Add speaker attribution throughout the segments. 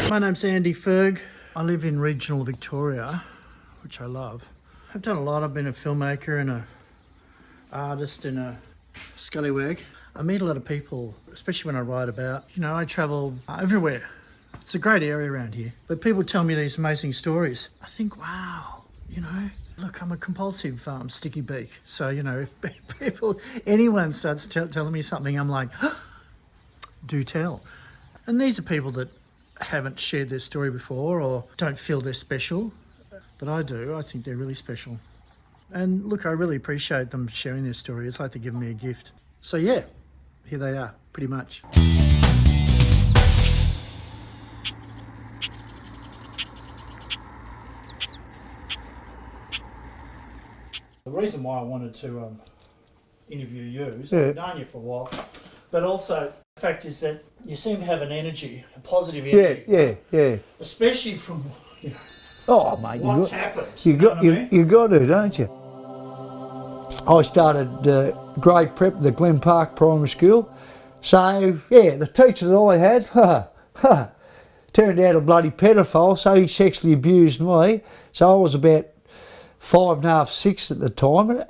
Speaker 1: My name's Andy Ferg. I live in regional Victoria, which I love. I've done a lot. I've been a filmmaker and a artist and a scallywag. I meet a lot of people, especially when I write about. You know, I travel everywhere. It's a great area around here. But people tell me these amazing stories. I think, wow, you know, look, I'm a compulsive sticky beak. So, you know, if anyone starts telling me something, I'm like, do tell. And these are people that haven't shared their story before or don't feel they're special. But I do. I think they're really special. And look, I really appreciate them sharing their story. It's like they're giving me a gift. So yeah, here they are, pretty much. The reason why I wanted to interview you is I've known you for a while, but also the fact is that you seem to have an energy, a positive energy.
Speaker 2: Yeah.
Speaker 1: Especially from, you know,
Speaker 2: oh, mate,
Speaker 1: what's happened.
Speaker 2: You got to, don't you? I started grade prep at the Glen Park Primary School. So, yeah, the teacher that I had, turned out a bloody pedophile, so he sexually abused me. So I was about 5.5, 6 at the time. It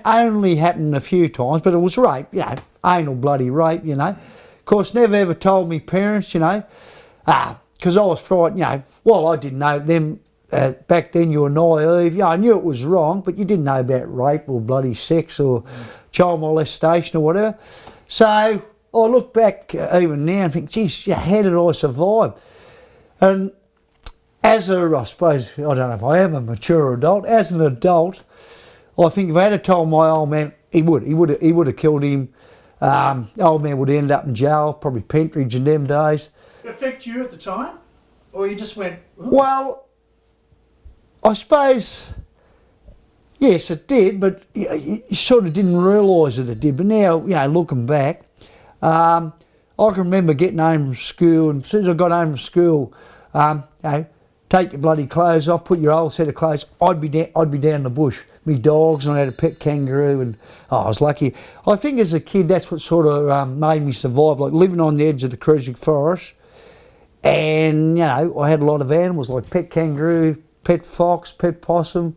Speaker 2: only happened a few times, but it was rape, you know, anal bloody rape, you know. Of course, never ever told me parents, you know, because I was frightened, you know. Well, I didn't know them. Back then you were naive. Yeah, I knew it was wrong, but you didn't know about rape or bloody sex or child molestation or whatever. So I look back even now and think, geez, how did I survive? And as I suppose, I don't know if I am a mature adult, as an adult, I think if I had told my old man, he would have killed him. Old man would end up in jail, probably Pentridge in them days.
Speaker 1: Did it affect you at the time? Or you just went, oh.
Speaker 2: Well, I suppose, yes, it did, but you sort of didn't realise that it did. But now, you know, looking back, I can remember getting home from school, and as soon as I got home from school, you know, take your bloody clothes off, put your old set of clothes. I'd be down the bush, me dogs, and I had a pet kangaroo, and I was lucky. I think as a kid, that's what sort of made me survive, like living on the edge of the Crucic Forest, and you know, I had a lot of animals like pet kangaroo, pet fox, pet possum,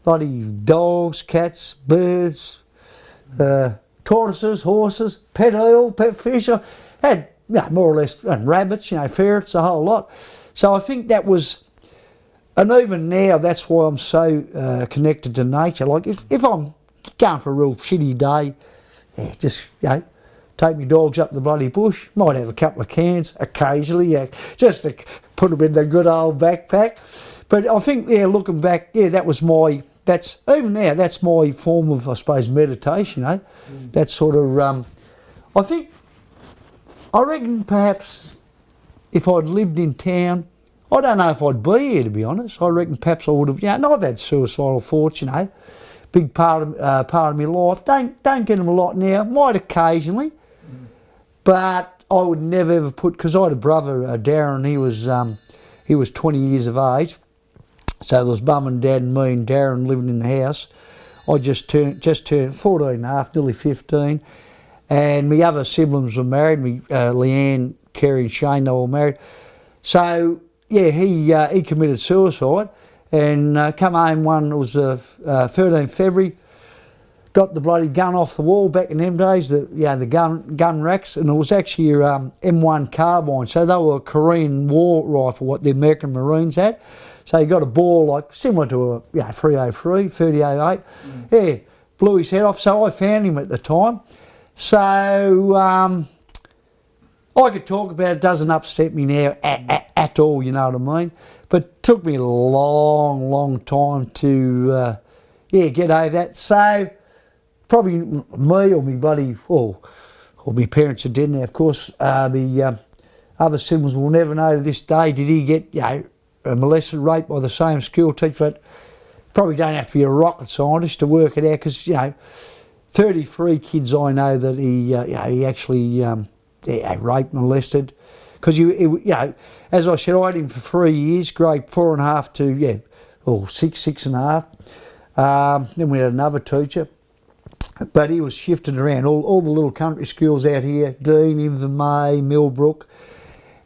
Speaker 2: bloody dogs, cats, birds, tortoises, horses, pet eel, pet fish. I had, you know, more or less, and rabbits, you know, ferrets, a whole lot. So I think that was, and even now, that's why I'm so connected to nature. Like if I'm going for a real shitty day, yeah, just, you know, take my dogs up the bloody bush, might have a couple of cans occasionally, yeah, just to put them in the good old backpack. But I think, yeah, looking back, yeah, even now, that's my form of, I suppose, meditation, eh? That sort of, I reckon perhaps if I'd lived in town, I don't know if I'd be here, to be honest. I reckon perhaps I would have, you know, and I've had suicidal thoughts, you know, big part of my life. Don't get them a lot now, might occasionally, but I would never ever because I had a brother, Darren, he was 20 years of age. So there was Mum and Dad and me and Darren living in the house. I just turned 14 and a half, nearly 15. And my other siblings were married. Leanne, Kerry and Shane, they were all married. So, yeah, he committed suicide and come home it was 13th February, got the bloody gun off the wall back in them days, the gun racks, and it was actually your M1 carbine. So they were a Korean War rifle, what the American Marines had. So he got a ball like similar to a 303, 3008. Yeah, blew his head off. So I found him at the time. So I could talk about it. Doesn't upset me now at all, you know what I mean? But it took me a long, long time to get over that. So probably me or my buddy, or my parents are dead now, of course. The other siblings will never know to this day, did he get, you know, molested, raped by the same school teacher. But probably don't have to be a rocket scientist to work it out, because, you know, 33 kids I know that he actually raped, molested. Because you know, as I said, I had him for 3 years, grade 4.5 to 6.5. Then we had another teacher, but he was shifted around all the little country schools out here, Dean, Invermay, Millbrook.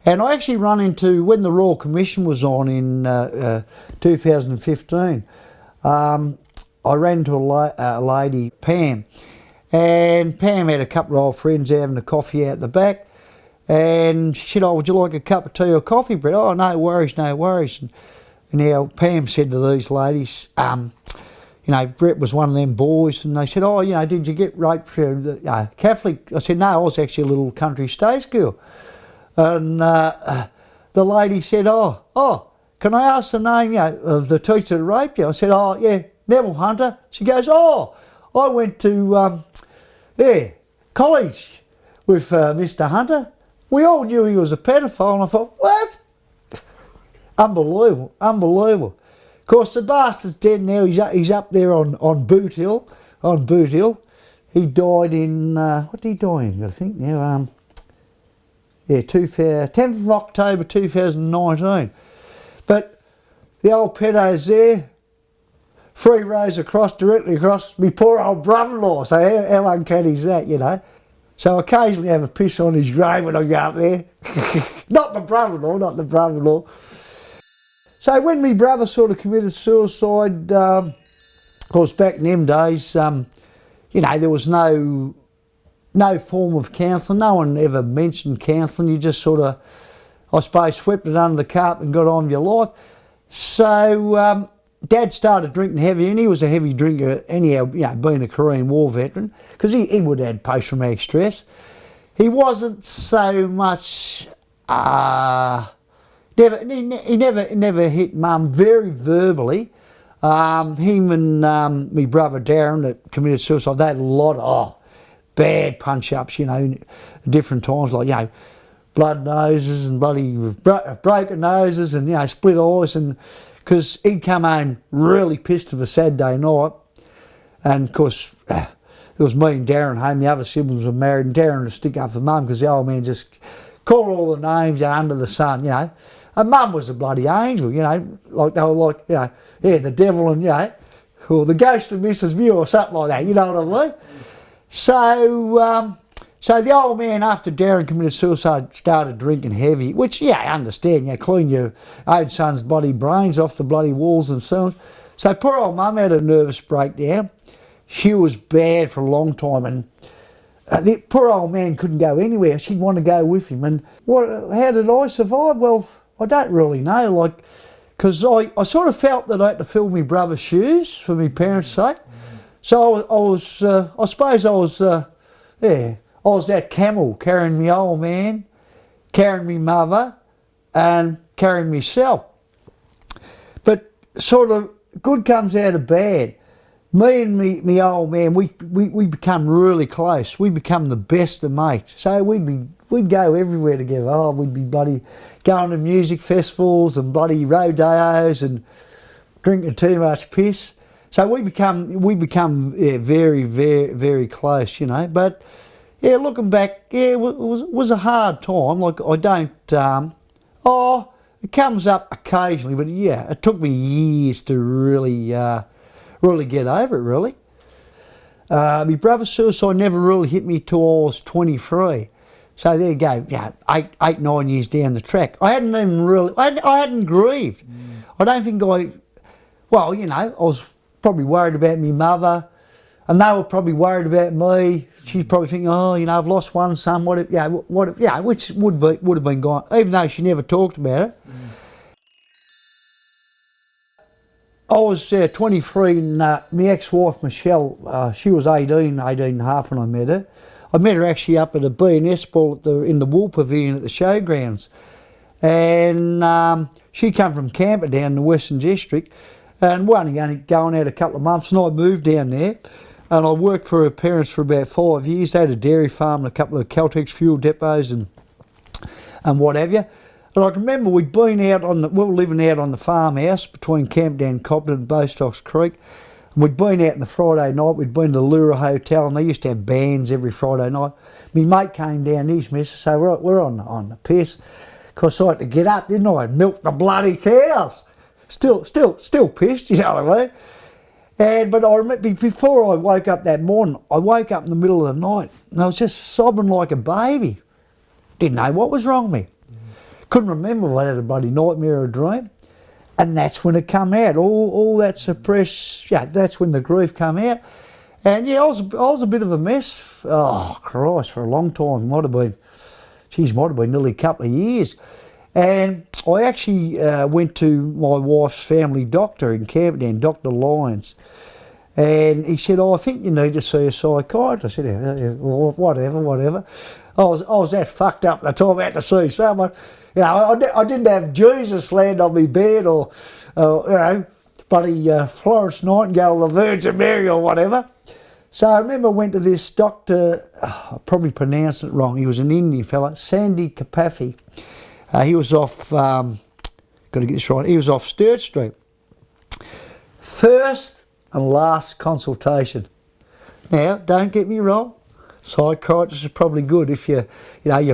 Speaker 2: And I actually run into, when the Royal Commission was on in 2015, I ran into a lady, Pam, and Pam had a couple of old friends having a coffee out the back, and she said, oh, would you like a cup of tea or coffee, Brett? Oh, no worries, no worries. And now Pam said to these ladies, you know, Brett was one of them boys, and they said, oh, you know, did you get raped for the Catholic? I said, no, I was actually a little country stage girl. And the lady said, oh, can I ask the name, you know, of the teacher that raped you? I said, oh, yeah, Neville Hunter. She goes, oh, I went to, college with Mr. Hunter. We all knew he was a pedophile, and I thought, what? Unbelievable, unbelievable. Of course, the bastard's dead now. He's up there on Boot Hill. On Boot Hill, he died in what did he die in? I think now. 10th of October 2019. But the old pedo's there, 3 rows across, directly across me poor old brother-in-law. So how uncanny is that, you know? So I occasionally have a piss on his grave when I go up there. Not the brother-in-law, not the brother-in-law. So when my brother sort of committed suicide, of course back in them days, you know, there was no form of counselling. No one ever mentioned counselling. You just sort of, I suppose, swept it under the carpet and got on with your life. So Dad started drinking heavy, and he was a heavy drinker anyhow, you know, being a Korean War veteran, because he would have had post-traumatic stress. He wasn't so much... He never hit Mum very verbally. Him and my brother Darren that committed suicide, they had a lot of bad punch-ups, you know, different times, like, you know, blood noses and bloody broken noses and, you know, split eyes, and because he'd come home really pissed of a Saturday night, and of course it was me and Darren home, the other siblings were married, and Darren would stick up for Mum because the old man just called all the names under the sun, you know. And Mum was a bloody angel, you know, like they were like, you know, yeah, the devil and, you know, or the ghost of Mrs. View or something like that, you know what I mean? So, so the old man, after Darren committed suicide, started drinking heavy, which, yeah, I understand, you know, clean your own son's bloody brains off the bloody walls and so on. So poor old Mum had a nervous breakdown. She was bad for a long time, and the poor old man couldn't go anywhere. She'd want to go with him. And how did I survive? Well, I don't really know, like, because I sort of felt that I had to fill my brother's shoes for my parents' sake. So I suppose I was that camel carrying my old man, carrying my mother, and carrying myself. But sort of good comes out of bad. Me and me old man, we become really close. We become the best of mates. So we'd go everywhere together. Oh, we'd be bloody going to music festivals and bloody rodeos and drinking too much piss. So we become very, very, very close, you know. But yeah, looking back, yeah, it was a hard time. Like I don't, it comes up occasionally, but yeah, it took me years to really get over it, really. My brother's suicide never really hit me till I was 23. So there you go, yeah, 9 years down the track. I hadn't even really, I hadn't grieved. I don't think well, you know, I was probably worried about my mother, and they were probably worried about me. She's probably thinking, oh, you know, I've lost one son, which would have been gone, even though she never talked about it. I was 23 and my ex-wife Michelle, she was 18 and a half when I met her. I met her actually up at a B&S ball in the Wool Pavilion at the showgrounds. And she come from Camper down in the Western District, and we're only going out a couple of months, and I moved down there and I worked for her parents for about 5 years. They had a dairy farm and a couple of Caltex fuel depots and what have you. And I can remember we were living out on the farmhouse between Campdown, Cobden and Bostocks Creek. And we'd been out on the Friday night, we'd been to the Lura Hotel, and they used to have bands every Friday night. My mate came down, his missus, so we're on the piss. Of course I had to get up, didn't I, and milk the bloody cows. Still pissed, you know what I mean? But I remember, before I woke up that morning, I woke up in the middle of the night, and I was just sobbing like a baby. Didn't know what was wrong with me. couldn't remember if I had a bloody nightmare or a dream. And that's when it come out. All that suppressed, that's when the grief come out. And yeah, I was a bit of a mess. Oh, Christ, for a long time. Might have been nearly a couple of years. And I actually went to my wife's family doctor in Camperdown, Dr. Lyons. And he said, I think you need to see a psychiatrist. I said, yeah, whatever. I was that fucked up at the time I had to see someone. I didn't have Jesus land on me bed or bloody Florence Nightingale, the Virgin Mary or whatever. So I remember I went to this doctor, I probably pronounced it wrong, he was an Indian fella, Sandy Kapafi. He was off, got to get this right, he was off Sturt Street. First and last consultation. Now, don't get me wrong, psychiatrist is probably good if you're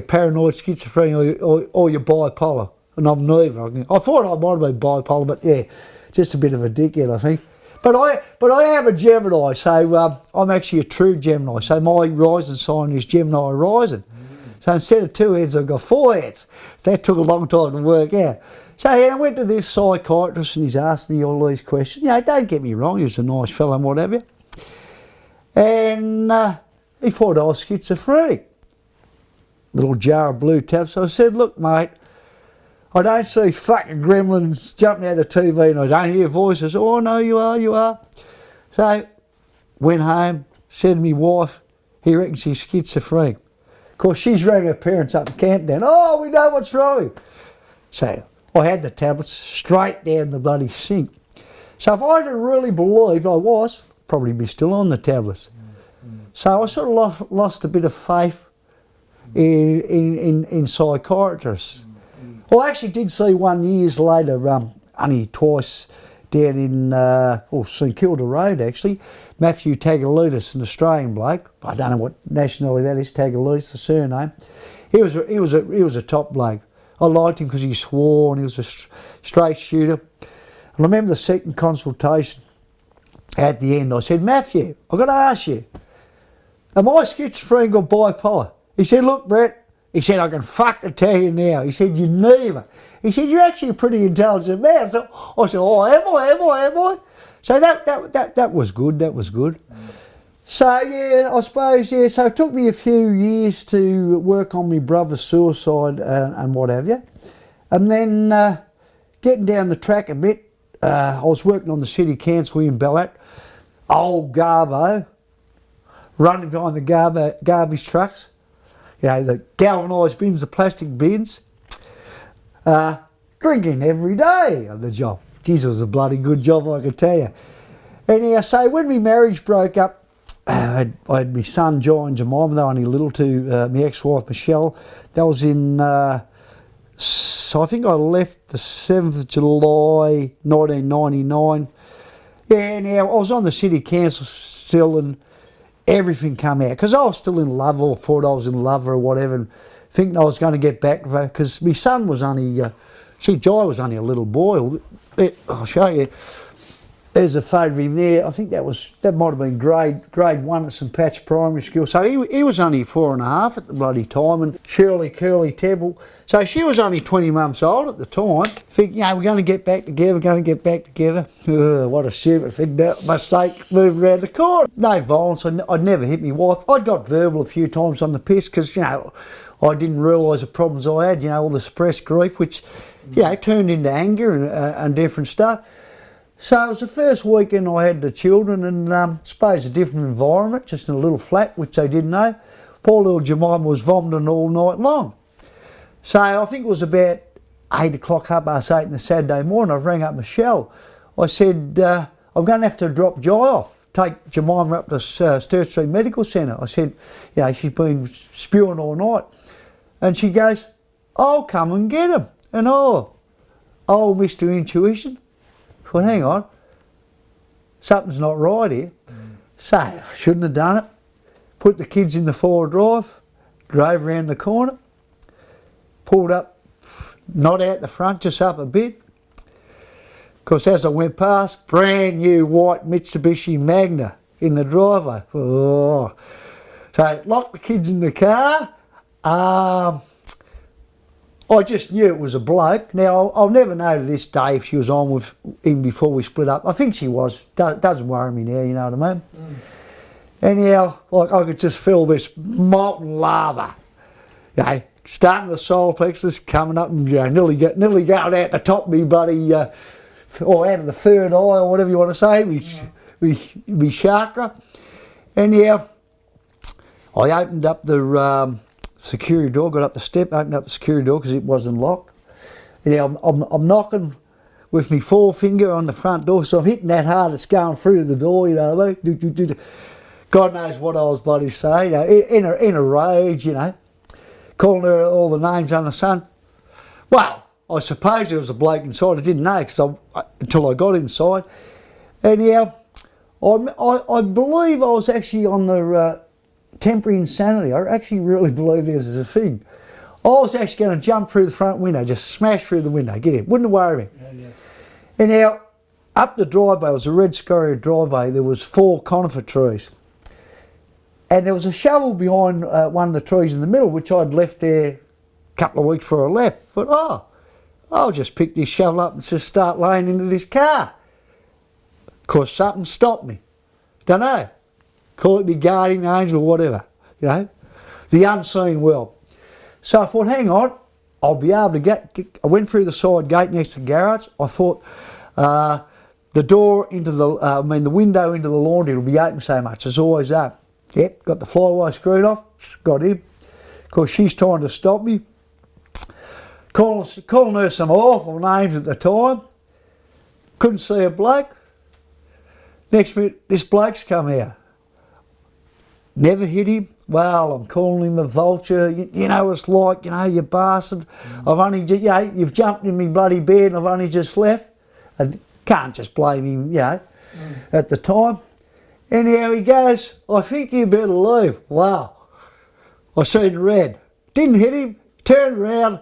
Speaker 2: paranoid, schizophrenic or you're bipolar. And I'm neither. I thought I might have been bipolar, but yeah, just a bit of a dickhead, I think. But I am a Gemini, so I'm actually a true Gemini. So my rising sign is Gemini rising. So instead of 2 heads, I've got 4 heads. So that took a long time to work out. So yeah, I went to this psychiatrist and he's asked me all these questions. Don't get me wrong, he was a nice fellow and what have you. And he thought I was schizophrenic. Little jar of blue tabs. So I said, look, mate, I don't see fucking gremlins jumping out of the TV and I don't hear voices. Oh, no, you are. So, went home, said to my wife, he reckons he's schizophrenic. Of course, she's rang her parents up in Camperdown. Oh, we know what's wrong. So, I had the tablets straight down the bloody sink. So, if I had really believed I was, probably be still on the tablets. So, I sort of lost a bit of faith in psychiatrists. Well, I actually did see one years later, only twice, down in St Kilda Road actually, Mathews Tagaludis, an Australian bloke. I don't know what nationality that is, Tagaludis, the surname. He was a top bloke. I liked him because he swore and he was a straight shooter. And I remember the second consultation at the end, I said, Matthew, I've got to ask you, am I schizophrenic or bipolar? He said, look, Brett, he said, I can fucking tell you now. He said, you're neither. He said, you're actually a pretty intelligent man. So I said, oh, am I? So that was good, So yeah, I suppose, so it took me a few years to work on my brother's suicide and what have you. And then getting down the track a bit, I was working on the city council in Ballarat, old Garbo, running behind the garbage trucks. The galvanised bins, the plastic bins. Drinking every day on the job. Geez, it was a bloody good job, I can tell you. Anyhow, so when my marriage broke up, I had my son, John and Jemima, they were only little, to my ex-wife, Michelle. That was in, so I think I left the 7th of July, 1999. Yeah, now, I was on the city council still and everything come out because I was still in love or thought I was in love or whatever and thinking I was going to get back with her because my son was only, Jai was only a little boy. I'll show you. There's a photo of him there. I think that might have been grade 1 at St Pat's Primary School. So he was only 4.5 at the bloody time, and Shirley Curly Tebble. So she was only 20 months old at the time. Think, we're going to get back together, what a stupid mistake moving around the court. No violence. I'd never hit my wife. I'd got verbal a few times on the piss because, I didn't realise the problems I had, all the suppressed grief, which, turned into anger and different stuff. So it was the first weekend I had the children and I suppose a different environment, just in a little flat, which they didn't know. Poor little Jemima was vomiting all night long. So I think it was about 8 o'clock, 8:30 on the Saturday morning. I rang up Michelle. I said, I'm going to have to drop Jai off, take Jemima up to Sturt Street Medical Centre. I said, she's been spewing all night. And she goes, I'll come and get him. And Mr. Intuition. I thought, hang on, something's not right here. So, shouldn't have done it. Put the kids in the 4-drive, drove around the corner, pulled up, not out the front, just up a bit. Of course, as I went past, brand new white Mitsubishi Magna in the driveway. Oh. So, locked the kids in the car. I just knew it was a bloke. Now, I'll never know to this day if she was on with him before we split up. I think she was. Doesn't worry me now, you know what I mean? Anyhow, like, I could just feel this molten lava, you know, starting the solar plexus, coming up and, you know, nearly going out the top of me bloody, or out of the third eye, or whatever you want to say, me chakra. Anyhow, I opened up the security door, got up the step, opened up the security door because it wasn't locked. Anyhow, I'm knocking with my forefinger on the front door, so I'm hitting that hard, it's going through the door, you know what I mean? God knows what I was bloody saying, you know, in a rage, you know, calling her all the names under the sun. Well, I suppose there was a bloke inside. I didn't know until I got inside. Anyhow, I believe I was actually on the temporary insanity. I actually really believe this is a thing. I was actually going to jump through the front window, just smash through the window, get in. Wouldn't worry me. Yeah. Anyhow, up the driveway, it was a red scoria driveway, there was 4 conifer trees. And there was a shovel behind one of the trees in the middle, which I'd left there a couple of weeks before I left. But I'll just pick this shovel up and just start laying into this car. Of course, something stopped me. Don't know. Call it the guardian angel or whatever, you know. The unseen will. So I thought, hang on, I'll be able to get I went through the side gate next to the garage. I thought the door into the window into the laundry will be open so much. It's always up. Yep, got the flyway screwed off, got in. Of course, she's trying to stop me. Calling her some awful names at the time. Couldn't see a bloke. Next minute, this bloke's come out. Never hit him. Well, I'm calling him a vulture. You know what it's like, you know, you bastard. I've only just, you know, you've jumped in me bloody bed and I've only just left. And can't just blame him, you know, at the time. Anyhow, he goes, I think you better leave. Wow. I seen red. Didn't hit him. Turned around.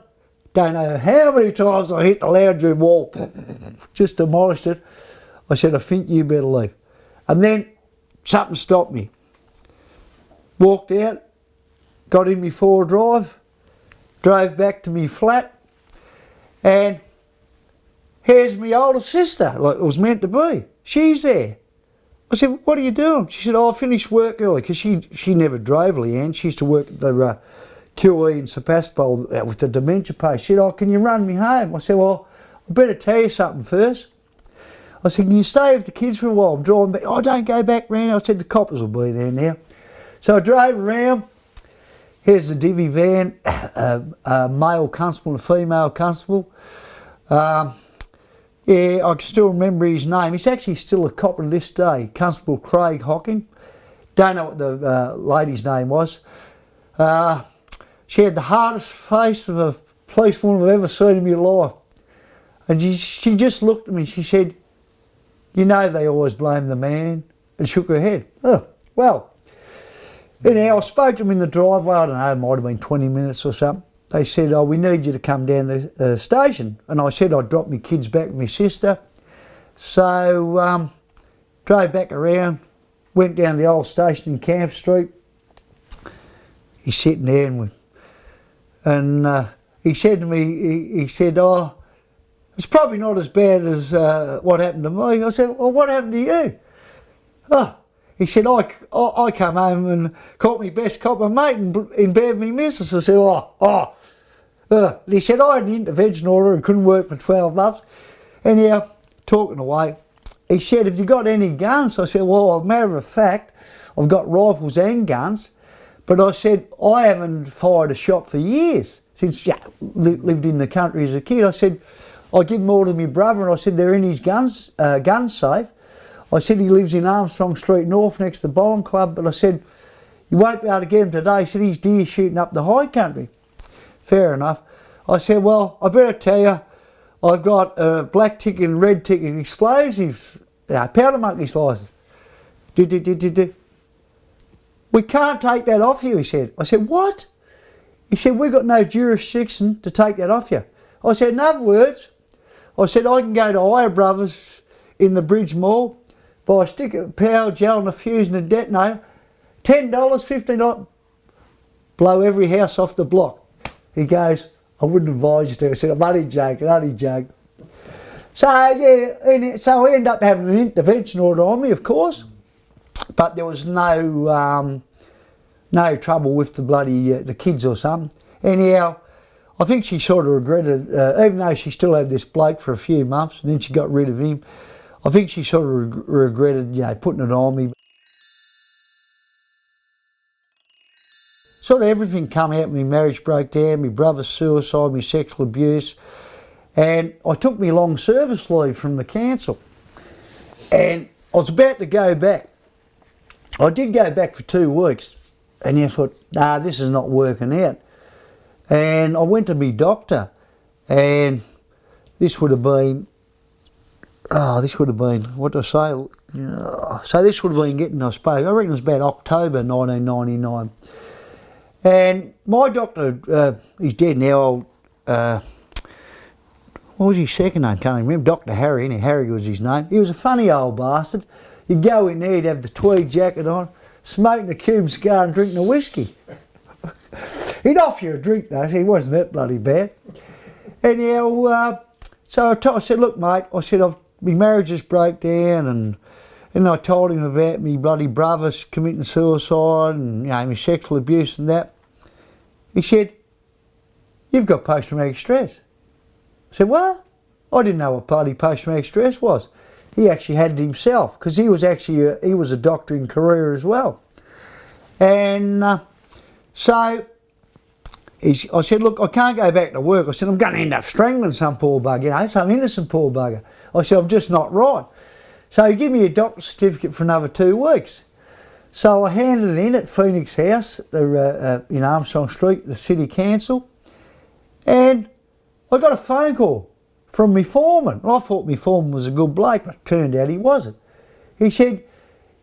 Speaker 2: Don't know how many times I hit the lounge room wall. Just demolished it. I said, I think you better leave. And then something stopped me. Walked out, got in my 4-drive, drove back to me flat, and here's my older sister, like it was meant to be. She's there. I said, what are you doing? She said, I finished work early, because she never drove, Leanne. She used to work at the QE in Sebastopol with the dementia patient. She said, oh, can you run me home? I said, well, I better tell you something first. I said, can you stay with the kids for a while? I'm driving back. Oh, don't go back round. I said, the coppers will be there now. So I drove around. Here's the divvy van, a male constable and a female constable. Yeah, I can still remember his name. He's actually still a copper to this day, Constable Craig Hocking. Don't know what the lady's name was. She had the hardest face of a policewoman I've ever seen in my life. And she just looked at me, she said, you know they always blame the man, and shook her head. Oh, well. Anyhow, I spoke to them in the driveway, I don't know, it might have been 20 minutes or something. They said, oh, we need you to come down the station. And I said I'd drop my kids back with my sister. So, drove back around, went down the old station in Camp Street. He's sitting there and he said to me, he said, oh, it's probably not as bad as what happened to me. I said, well, what happened to you? Oh, he said, I come home and caught me best copper mate in bed with me missus. I said, he said, I had an intervention order and couldn't work for 12 months. Anyhow, talking away, he said, have you got any guns? I said, well, as a matter of fact, I've got rifles and guns. But I said, I haven't fired a shot for years, since lived in the country as a kid. I said, I give them all to my brother, and I said, they're in his gun safe. I said, he lives in Armstrong Street North next to the bowling club, but I said, you won't be able to get him today. He said, he's deer shooting up the high country. Fair enough. I said, well, I better tell you, I've got a black ticket and red ticket explosives, powder monkey's licence. We can't take that off you, he said. I said, what? He said, we've got no jurisdiction to take that off you. I said, in other words, I said, I can go to Ira Brothers in the Bridge Mall, buy a stick of power gel and a fuse and a detonator, $10, $15, blow every house off the block. He goes, I wouldn't advise you to. I said, I'm only joking. So, yeah, so I ended up having an intervention order on me, of course. But there was no trouble with the bloody, the kids or something. Anyhow, I think she sort of regretted, even though she still had this bloke for a few months, and then she got rid of him, I think she sort of regretted, putting it on me. Sort of everything come out, my marriage broke down, my brother's suicide, my sexual abuse, and I took my long service leave from the council. And I was about to go back. I did go back for 2 weeks, and I thought, nah, this is not working out. And I went to my doctor, and this would have been, what do I say? So this would have been getting, I suppose, I reckon it was about October 1999. And my doctor, he's dead now, what was his second name? Can't remember. Dr. Harry, Harry was his name. He was a funny old bastard. You'd go in there, he'd have the tweed jacket on, smoking a Cuban cigar and drinking a whiskey. He'd offer you a drink though, so he wasn't that bloody bad. Anyhow, so I said, look mate, I said, my marriage just broke down, and I told him about me bloody brothers committing suicide and my sexual abuse and that. He said, you've got post-traumatic stress. I said, what? I didn't know what bloody post-traumatic stress was. He actually had it himself, because he was a doctor in career as well. And so I said, look, I can't go back to work. I said, I'm going to end up strangling some poor bugger, some innocent poor bugger. I said, I'm just not right. So he gave me a doctor's certificate for another 2 weeks. So I handed it in at Phoenix House, in Armstrong Street, the City Council, and I got a phone call from my foreman. I thought my foreman was a good bloke, but it turned out he wasn't. He said,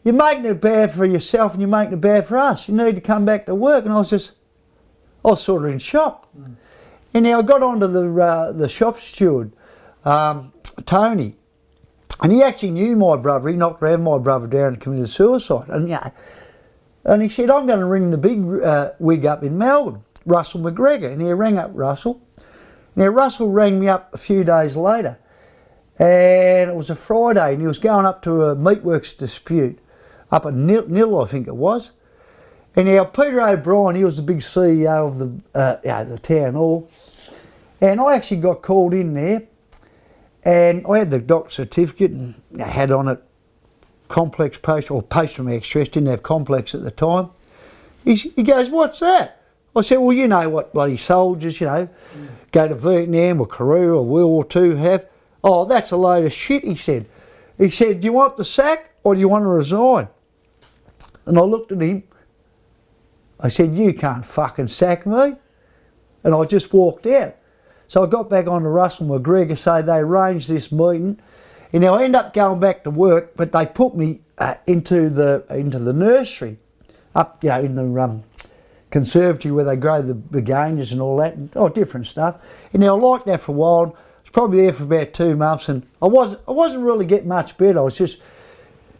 Speaker 2: you're making it bad for yourself and you're making it bad for us. You need to come back to work. And I was sort of in shock. And now I got onto the shop steward, Tony, and he actually knew my brother. He knocked around my brother down and committed suicide. And he said, I'm going to ring the big wig up in Melbourne, Russell McGregor. And he rang up Russell. Now Russell rang me up a few days later, and it was a Friday, and he was going up to a meatworks dispute up at Nil, I think it was. And now Peter O'Brien, he was the big CEO of the town hall, and I actually got called in there, and I had the doctor's certificate and had on it complex post-traumatic stress, didn't have complex at the time. He goes, what's that? I said, well, you know what bloody soldiers, go to Vietnam or Korea or World War II have. Oh, that's a load of shit, he said. He said, do you want the sack or do you want to resign? And I looked at him. I said, you can't fucking sack me. And I just walked out. So I got back on to Russell McGregor, so they arranged this meeting. And now I ended up going back to work, but they put me into the nursery, up in the conservatory where they grow the begonias and all that, different stuff. And now I liked that for a while. I was probably there for about 2 months, and I wasn't really getting much better. I was just,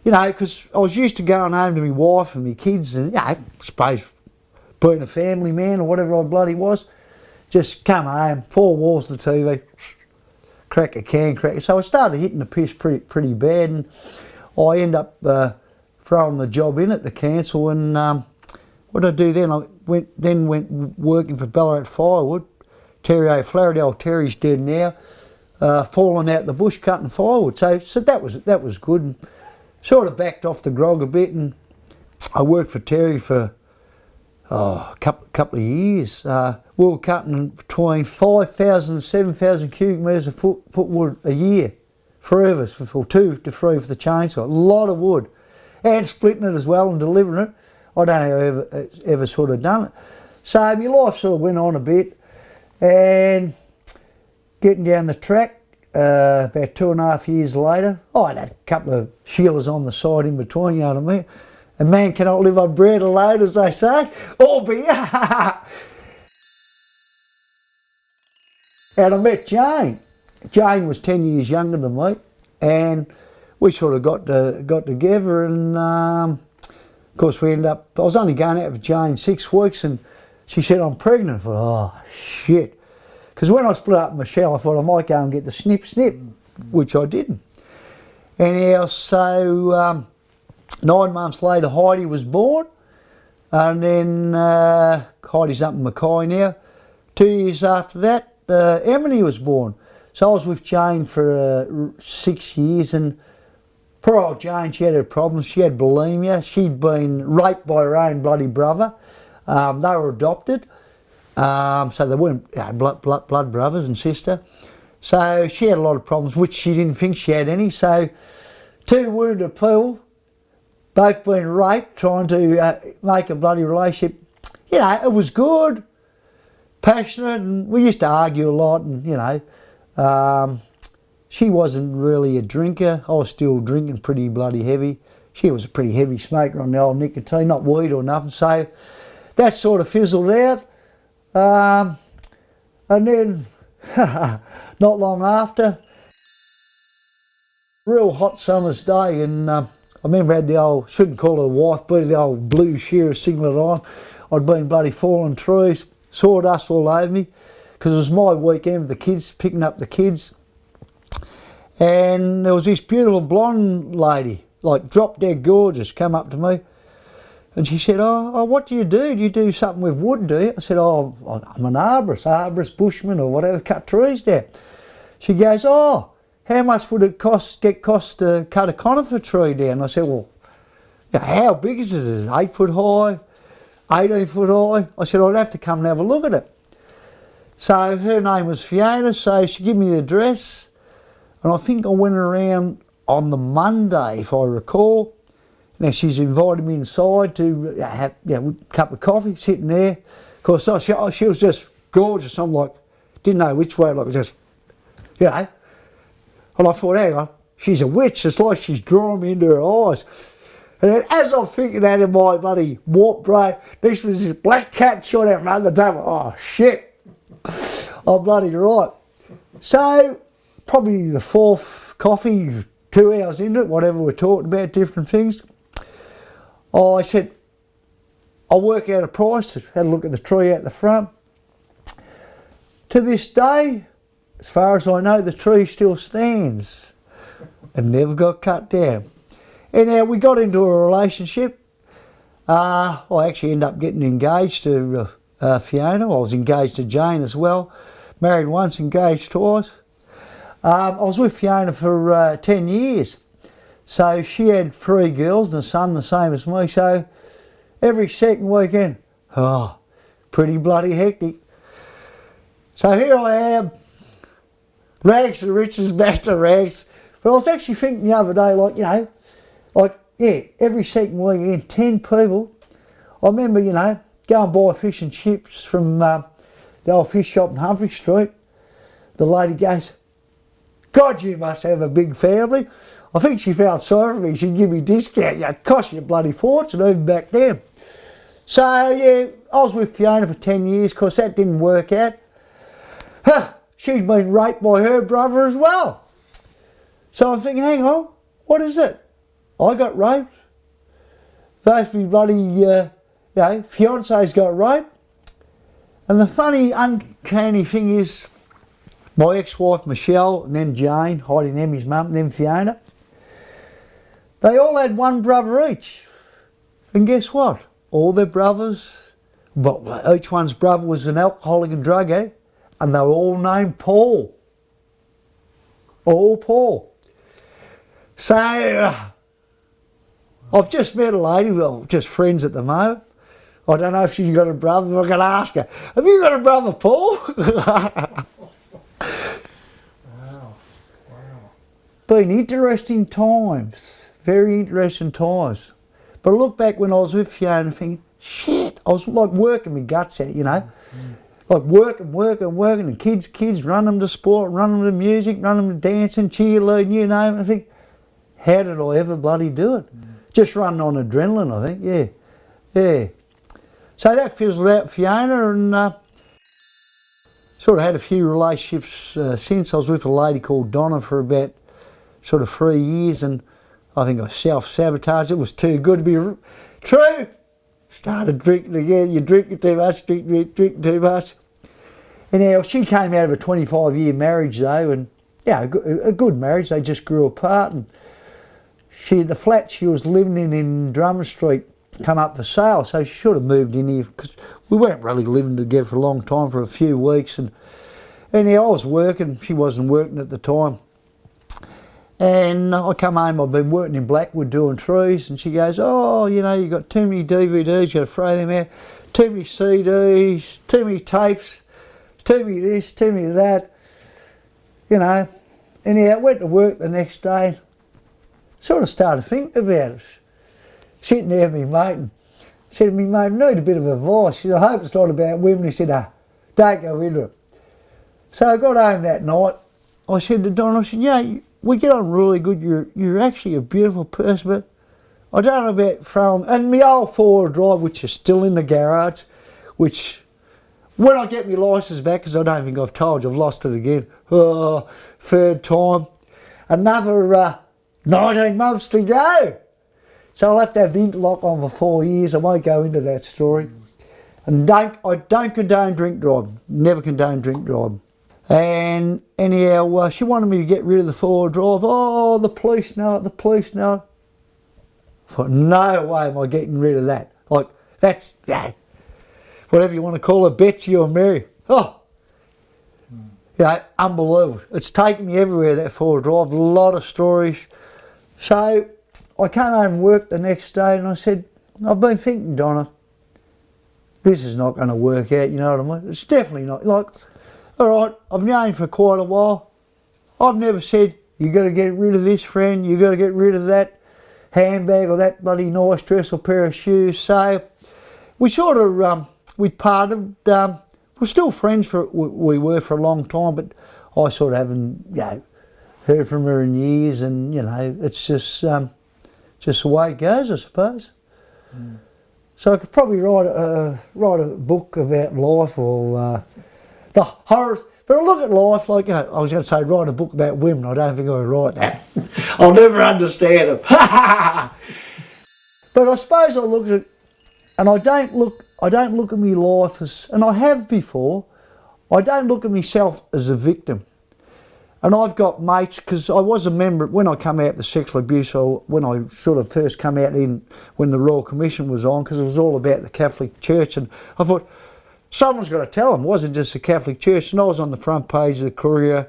Speaker 2: because I was used to going home to my wife and my kids, and I suppose being a family man or whatever I bloody was, just come home, 4 walls of the TV, crack a can, So I started hitting the piss pretty bad, and I ended up throwing the job in at the council, and what did I do then? I went working for Ballarat Firewood. Terry O'Flaherty, old Terry's dead now, falling out the bush cutting firewood. So that was good. And sort of backed off the grog a bit, and I worked for Terry for a couple of years. We were cutting between 5,000 and 7,000 cubic metres of footwood a year, 3 of us, for 2 to 3 for the chainsaw. A lot of wood, and splitting it as well and delivering it. I don't know how I ever sort of done it. So my life sort of went on a bit, and getting down the track, about 2.5 years later, I had a couple of Sheilas on the side in between, you know what I mean? A man cannot live on bread alone, as they say, or beer. And I met Jane. Jane was 10 years younger than me, and we sort of got together, and of course we ended up, I was only going out with Jane 6 weeks, and she said, I'm pregnant. I thought, oh shit. Because when I split up with Michelle, I thought I might go and get the snip, which I didn't. Anyhow, so 9 months later, Heidi was born. And then Heidi's up in Mackay now. 2 years after that, Emily was born. So I was with Jane for 6 years, and poor old Jane, she had her problems. She had bulimia. She'd been raped by her own bloody brother. They were adopted, so they weren't blood brothers and sister. So she had a lot of problems, which she didn't think she had any. So 2 wounded people, both being raped, trying to make a bloody relationship. You know, it was good, passionate, and we used to argue a lot, and you know, she wasn't really a drinker. I was still drinking pretty bloody heavy. She was a pretty heavy smoker on the old nicotine, not weed or nothing, so that sort of fizzled out. And then, not long after, real hot summer's day, and I remember I had the old, shouldn't call it a wife, but the old blue shearer singlet on. I'd been bloody falling trees, sawdust all over me, because it was my weekend with the kids, picking up the kids. And there was this beautiful blonde lady, like drop dead gorgeous, come up to me. And she said, oh, what do? Do you do something with wood, do you? I said, oh, I'm an arborist, bushman or whatever, cut trees down. She goes, oh, how much would it cost to cut a conifer tree down? I said, well, yeah, how big is this? 8 foot high, 18 foot high? I said, I'd have to come and have a look at it. So her name was Fiona, so she gave me the address, and I think I went around on the Monday, if I recall. Now she's invited me inside to have a cup of coffee, sitting there. Of course, she was just gorgeous. I'm like, didn't know which way, like just, you know. And I thought, hang on, she's a witch. It's like she's drawing me into her eyes. And then as I'm thinking that in my bloody warped brain, this was this black cat shot out from under the table. Oh, shit. I'm bloody right. So, probably the 4th coffee, 2 hours into it, whatever we're talking about, different things. I said, I'll work out a price. Had a look at the tree out the front. To this day, as far as I know, the tree still stands and never got cut down. Anyhow, we got into a relationship. I actually ended up getting engaged to Fiona. I was engaged to Jane as well. Married once, engaged twice. I was with Fiona for 10 years. So she had 3 girls and a son the same as me. So every second weekend, pretty bloody hectic. So here I am, rags to riches, master rags. But I was actually thinking the other day, like, you know, like, yeah, every second weekend, 10 people. I remember, you know, go and buy fish and chips from the old fish shop in Humphrey Street. The lady goes, God, you must have a big family. I think she felt sorry for me. She'd give me a discount. Yeah, it cost you a bloody fortune even back then. So, yeah, I was with Fiona for 10 years. Of course, that didn't work out. She'd been raped by her brother as well. So I'm thinking, hang on, what is it? I got raped. Both my bloody, fiancés got raped. And the funny, uncanny thing is, my ex-wife Michelle, and then Jane, Heidi and Emmy's mum, and then Fiona, they all had 1 brother each. And guess what? All their brothers, well, each one's brother was an alcoholic and drug addict, and they were all named Paul. All Paul. So, I've just met a lady, well, just friends at the moment. I don't know if she's got a brother, but I'm going to ask her, have you got a brother, Paul?
Speaker 1: Wow.
Speaker 2: Been interesting times, very interesting times. But I look back when I was with Fiona and thinking, shit, I was like working my guts out, you know. Like working, and kids, run them to sport, run them to music, run them to dancing, cheerleading, you name it. I think, how did I ever bloody do it? Just running on adrenaline, I think, yeah. So that fizzled out Fiona, and sort of had a few relationships since. I was with a lady called Donna for about sort of 3 years, and I think I self-sabotaged. It was too good to be true. Started drinking again. You're drinking too much, drinking too much. Anyhow, she came out of a 25-year marriage though, and yeah, a good marriage. They just grew apart, and the flat she was living in Drummond Street come up for sale, so she should have moved in here because we weren't really living together for a long time, for a few weeks. And anyhow, I was working, she wasn't working at the time. And I come home, I've been working in Blackwood doing trees, and she goes, oh, you know, you've got too many DVDs, you've got to throw them out, too many CDs, too many tapes, too many this, too many that, you know. Anyhow, I went to work the next day, sort of started thinking about it. Sitting there with my mate, and said to me, mate, I need a bit of advice. She said, I hope it's not about women. He said, don't go into it. So I got home that night, I said to Don, I said, yeah, we get on really good, you're actually a beautiful person, but I don't know about throwing, and my old four-wheel drive, which is still in the garage, which when I get my licence back, because I don't think I've told you, I've lost it again, third time, another 19 months to go. So I'll have to have the interlock on for 4 years. I won't go into that story. And I don't condone drink driving, never condone drink driving. And anyhow, she wanted me to get rid of the four-wheel drive. Oh, the police know it, the police know it. I thought, no way am I getting rid of that. Like, that's, yeah, whatever you want to call it, Betsy or Mary. Oh, you know, unbelievable. It's taken me everywhere, that four-wheel drive, a lot of stories. So I came home and worked the next day, and I said, I've been thinking, Donna, this is not going to work out, you know what I mean? It's definitely not. Like, all right, I've known you for quite a while. I've never said, you got to get rid of this friend, you got to get rid of that handbag or that bloody nice dress or pair of shoes. So we sort of, we parted. We're still friends, we were for a long time, but I sort of haven't, you know, heard from her in years, and, you know, it's just the way it goes, I suppose. Mm. So I could probably write a book about life, or the horrors. But I look at life like, you know, I was going to say write a book about women. I don't think I would write that. I'll never understand them. But I suppose I look at it, and I don't look at my life as, and I have before, I don't look at myself as a victim. And I've got mates, because I was a member, when I come out the sexual abuse, or when I sort of first come out in, when the Royal Commission was on, because it was all about the Catholic Church, and I thought, someone's got to tell them, it wasn't just the Catholic Church. And I was on the front page of the Courier,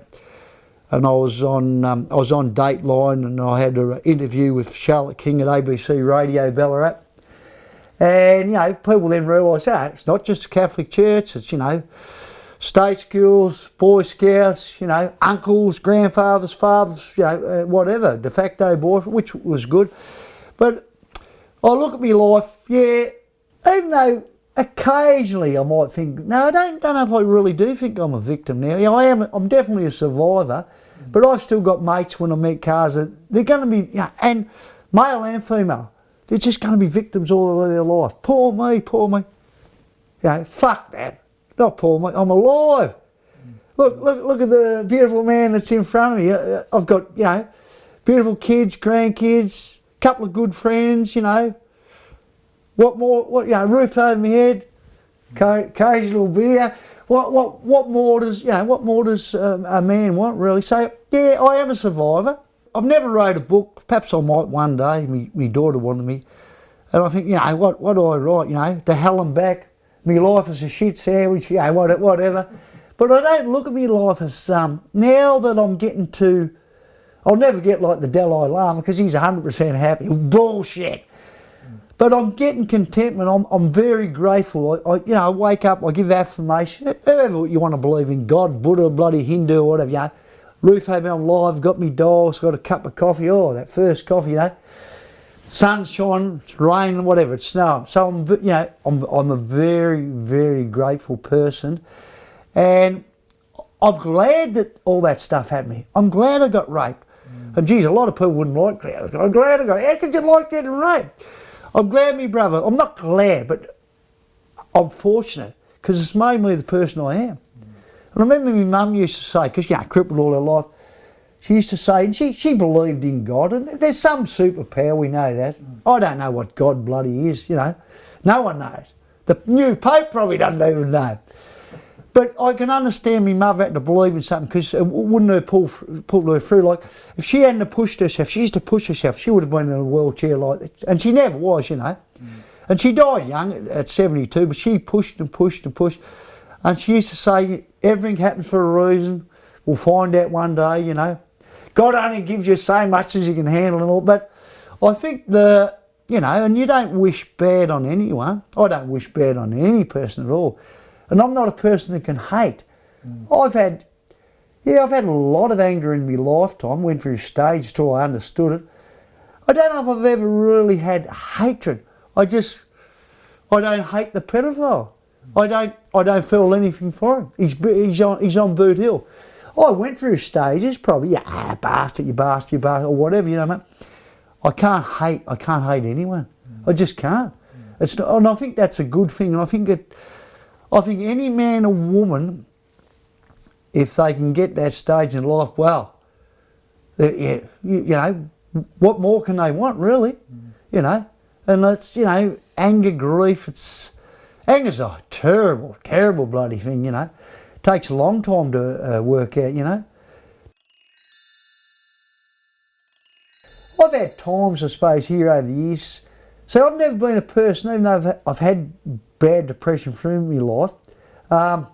Speaker 2: and I was on Dateline, and I had an interview with Charlotte King at ABC Radio Ballarat. And, you know, people then realised, it's not just the Catholic Church, it's, you know, state schools, Boy Scouts, you know, uncles, grandfathers, fathers, you know, whatever, de facto boyfriend, which was good. But I look at my life, yeah, even though occasionally I might think, no, I don't know if I really do think I'm a victim now. You know, I'm definitely a survivor, but I've still got mates when I meet cars that they're going to be, you know, and male and female, they're just going to be victims all of their life. Poor me, poor me. You know, fuck that. Not poor me, I'm alive. Look at the beautiful man that's in front of me. I've got, you know, beautiful kids, grandkids, couple of good friends, you know. What more, you know, roof over my head, occasional beer. What more does, you know, what more does a man want, really? So, yeah, I am a survivor. I've never wrote a book. Perhaps I might one day. My daughter wanted me. And I think, you know, what do I write, you know, to hell and back. My life is a shit sandwich, you know, whatever. But I don't look at my life as, now that I'm getting to, I'll never get like the Dalai Lama, because he's 100% happy. Bullshit. But I'm getting contentment. I'm very grateful. I wake up, I give affirmation. Whoever you want to believe in, God, Buddha, bloody Hindu, or whatever, you know. Roof over me, I'm live, got me dogs, got a cup of coffee. Oh, that first coffee, you know. Sunshine, it's raining, whatever, it's snowing. So I'm a very, very grateful person, and I'm glad that all that stuff happened to me. I'm glad I got raped. And geez, a lot of people wouldn't like that. I'm glad I got. How could you like getting raped? I'm glad me brother. I'm not glad, but I'm fortunate, because it's made me the person I am. And I remember my mum used to say, because, you know, crippled all her life, she used to say, and she believed in God, and there's some superpower, we know that. I don't know what God bloody is, you know. No one knows. The new Pope probably doesn't even know. But I can understand my mother had to believe in something because it wouldn't have pulled her through. Like, if she hadn't have pushed herself, she used to push herself, she would have been in a wheelchair like that. And she never was, you know. And she died young at 72, but she pushed and pushed and pushed. And she used to say, everything happens for a reason. We'll find out one day, you know. God only gives you so much as you can handle and all. But I think you know, and you don't wish bad on anyone. I don't wish bad on any person at all. And I'm not a person that can hate. I've had a lot of anger in my lifetime, went through stages till I understood it. I don't know if I've ever really had hatred. I don't hate the pedophile. I don't feel anything for him. He's on Boot Hill. I went through stages, probably, bastard, you bastard, or whatever, you know, mate. I can't hate anyone. I just can't. It's not, and I think that's a good thing. And I think any man or woman, if they can get that stage in life, well, you know, what more can they want, really? You know, and it's, you know, anger, grief. Anger's a terrible, terrible bloody thing. You know, it takes a long time to work out. You know. I've had times, I suppose, here over the years. So I've never been a person, even though I've had bad depression through my life. I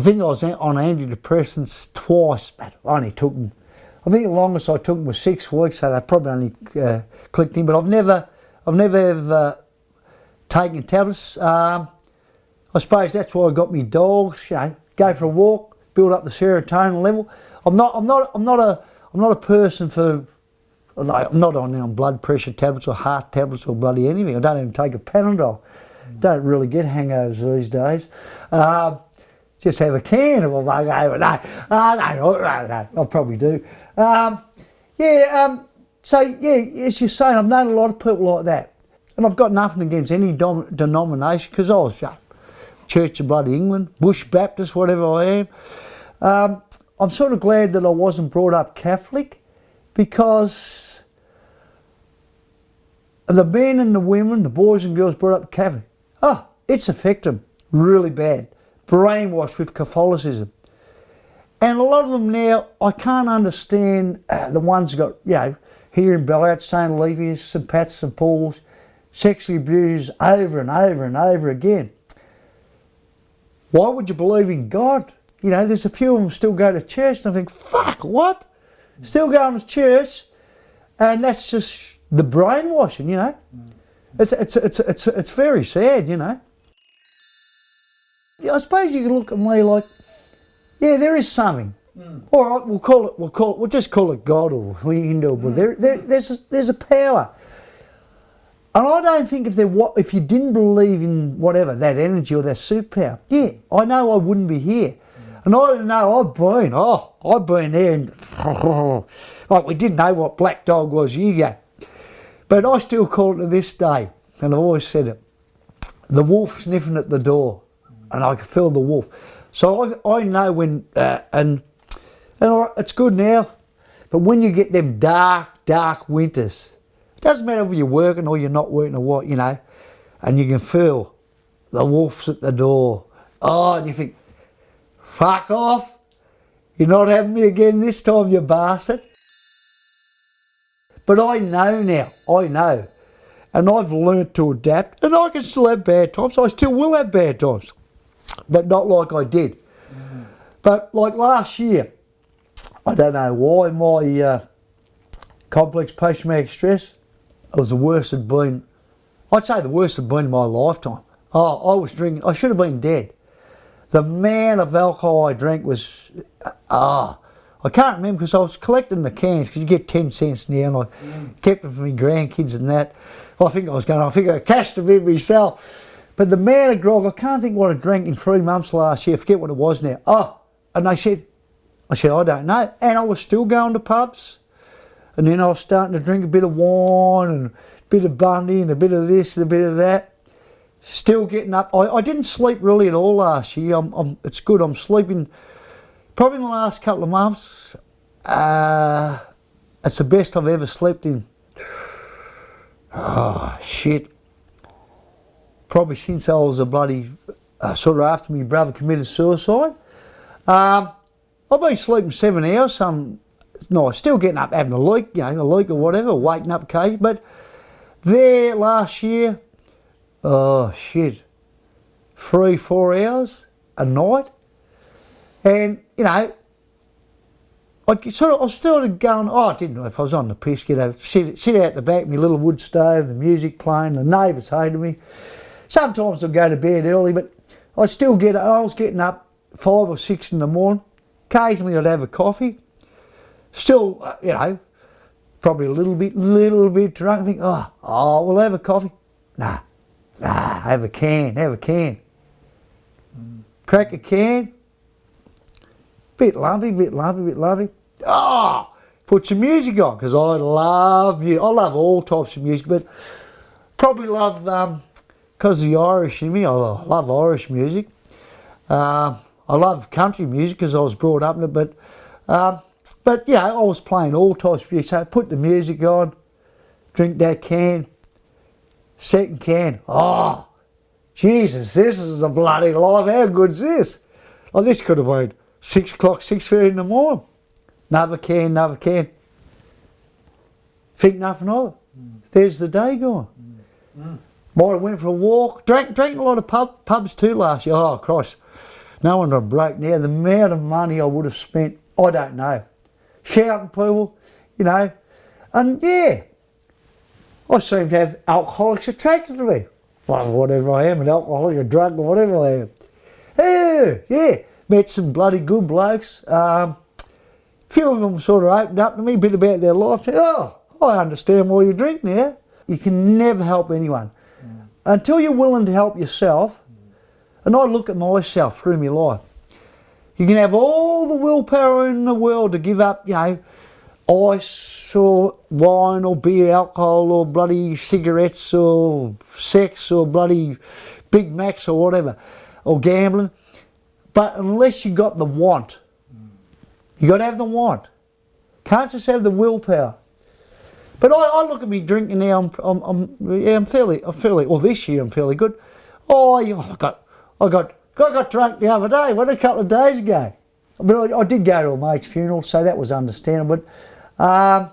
Speaker 2: think I was on antidepressants twice, but I only took them. I think the longest I took them was 6 weeks, so they probably only clicked in. But I've never ever taken tablets. I suppose that's why I got me dogs. You know, go for a walk, build up the serotonin level. I'm not a person for. Like, I'm not on blood pressure tablets or heart tablets or bloody anything. I don't even take a Panadol. Don't really get hangovers these days. Just have a can of a hangover. No, I probably do. So, yeah, as you're saying, I've known a lot of people like that. And I've got nothing against any denomination because I was Church of Bloody England, Bush Baptist, whatever I am. I'm sort of glad that I wasn't brought up Catholic, because the men and the women, the boys and girls brought up Catholic, it's affected them really bad. Brainwashed with Catholicism. And a lot of them now, I can't understand the ones got, you know, here in Ballarat, St. Olivia's, St. Pat's, St. Paul's, sexually abused over and over and over again. Why would you believe in God? You know, there's a few of them still go to church, and I think, fuck, what? Still going to church, and that's just the brainwashing, you know. It's very sad, you know. I suppose you can look at me like, yeah, there is something. All right, we'll just call it God or Hindu, but there's a power. And I don't think if you didn't believe in whatever, that energy or that superpower, yeah, I know I wouldn't be here. And I know I've been there, and like we didn't know what black dog was years ago. But I still call it to this day, and I've always said it, the wolf sniffing at the door, and I can feel the wolf. So I know when, and it's good now, but when you get them dark winters, it doesn't matter if you're working or you're not working or what, you know, and you can feel the wolf's at the door. Oh, and you think, fuck off. You're not having me again this time, you bastard. But I know now, and I've learnt to adapt, and I can still have bad times. I still will have bad times, but not like I did. But like last year, I don't know why, my complex post-traumatic stress was the worst it'd been. I'd say the worst it'd been in my lifetime. I was drinking, I should have been dead. The amount of alcohol I drank was, I can't remember because I was collecting the cans because you get 10 cents now, and I kept them for my grandkids and that. I think I cashed them in myself. But the amount of grog, I can't think what I drank in 3 months last year, I forget what it was now. And I said, I don't know. And I was still going to pubs. And then I was starting to drink a bit of wine and a bit of Bundy and a bit of this and a bit of that. Still getting up. I didn't sleep really at all last year. It's good. I'm sleeping probably in the last couple of months. It's the best I've ever slept in. Oh, shit. Probably since I was a bloody sort of after my brother committed suicide. I've been sleeping 7 hours some nights, still getting up having a leak, you know, a leak or whatever, waking up occasionally. But there last year, oh shit, 3-4 hours a night. And, you know, I was still going, oh, I didn't know if I was on the piss, sit out the back of my little wood stove, the music playing, the neighbours hated me. Sometimes I'd go to bed early, but I was getting up 5 or 6 in the morning. Occasionally I'd have a coffee. Still, you know, probably a little bit drunk. I think, oh, we'll have a coffee. Nah, have a can. Crack a can. Bit lumpy. Put some music on, because I love music. I love all types of music, but probably love, because of the Irish in me, I love Irish music. I love country music because I was brought up in it, but you know, I was playing all types of music. So I put the music on, drink that can, second can. Oh, Jesus, this is a bloody life. How good's this? Oh, this could have been 6 o'clock, 6:30 in the morning. Another can. Think nothing of it. There's the day gone. Might have went for a walk. Drank a lot of pubs too last year. Oh, Christ. No wonder I'm broke now. The amount of money I would have spent, I don't know. Shouting people, you know. And yeah, I seem to have alcoholics attracted to me. Whatever I am, an alcoholic, a drug, or whatever I am. Yeah. Met some bloody good blokes. Few of them sort of opened up to me, a bit about their life. Oh, I understand why you drink now. You can never help anyone. Until you're willing to help yourself, and I look at myself through my life, you can have all the willpower in the world to give up, you know, ice or wine or beer, alcohol or bloody cigarettes or sex or bloody Big Macs or whatever, or gambling. But unless you got the want, you got to have the want. Can't just have the willpower. But I look at me drinking now. I'm fairly. Well, this year I'm fairly good. I got drunk the other day. A couple of days ago. But I did go to a mate's funeral, so that was understandable. But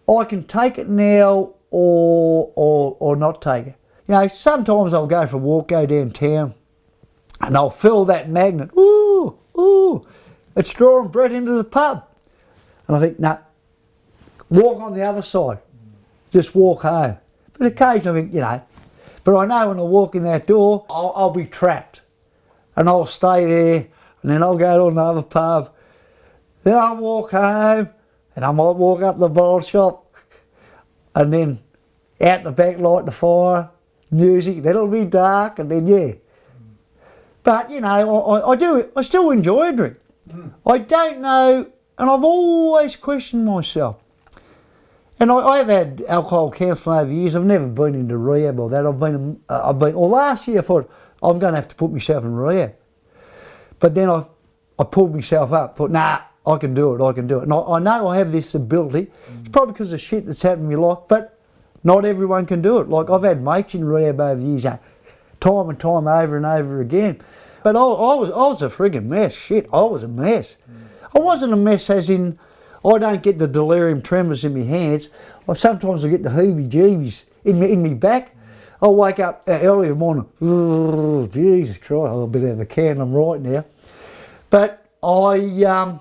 Speaker 2: I can take it now or not take it. You know, sometimes I'll go for a walk, go downtown, and I'll fill that magnet. Ooh, it's drawing Brett into the pub. And I think, nah, walk on the other side. Just walk home. But occasionally I think, you know, but I know when I walk in that door, I'll be trapped. And I'll stay there, and then I'll go to another pub. Then I'll walk home, and I might walk up the bottle shop, and then out the back, light the fire, music, then it'll be dark, and then, yeah. But, you know, I still enjoy a drink. I don't know, and I've always questioned myself. And I've had alcohol counselling over the years. I've never been into rehab or that. Well, last year I thought, I'm going to have to put myself in rehab. But then I pulled myself up, thought, nah, I can do it. And I know I have this ability. It's probably because of shit that's happened in my life, but not everyone can do it. Like, I've had mates in rehab over the years, you know, time and time over and over again. But I was a friggin' mess. Shit, I was a mess. I wasn't a mess as in, I don't get the delirium tremors in my hands. Sometimes I get the heebie-jeebies in me back. I'll wake up early in the morning. Oh, Jesus Christ, I've got a bit of a can, I'm right now. But I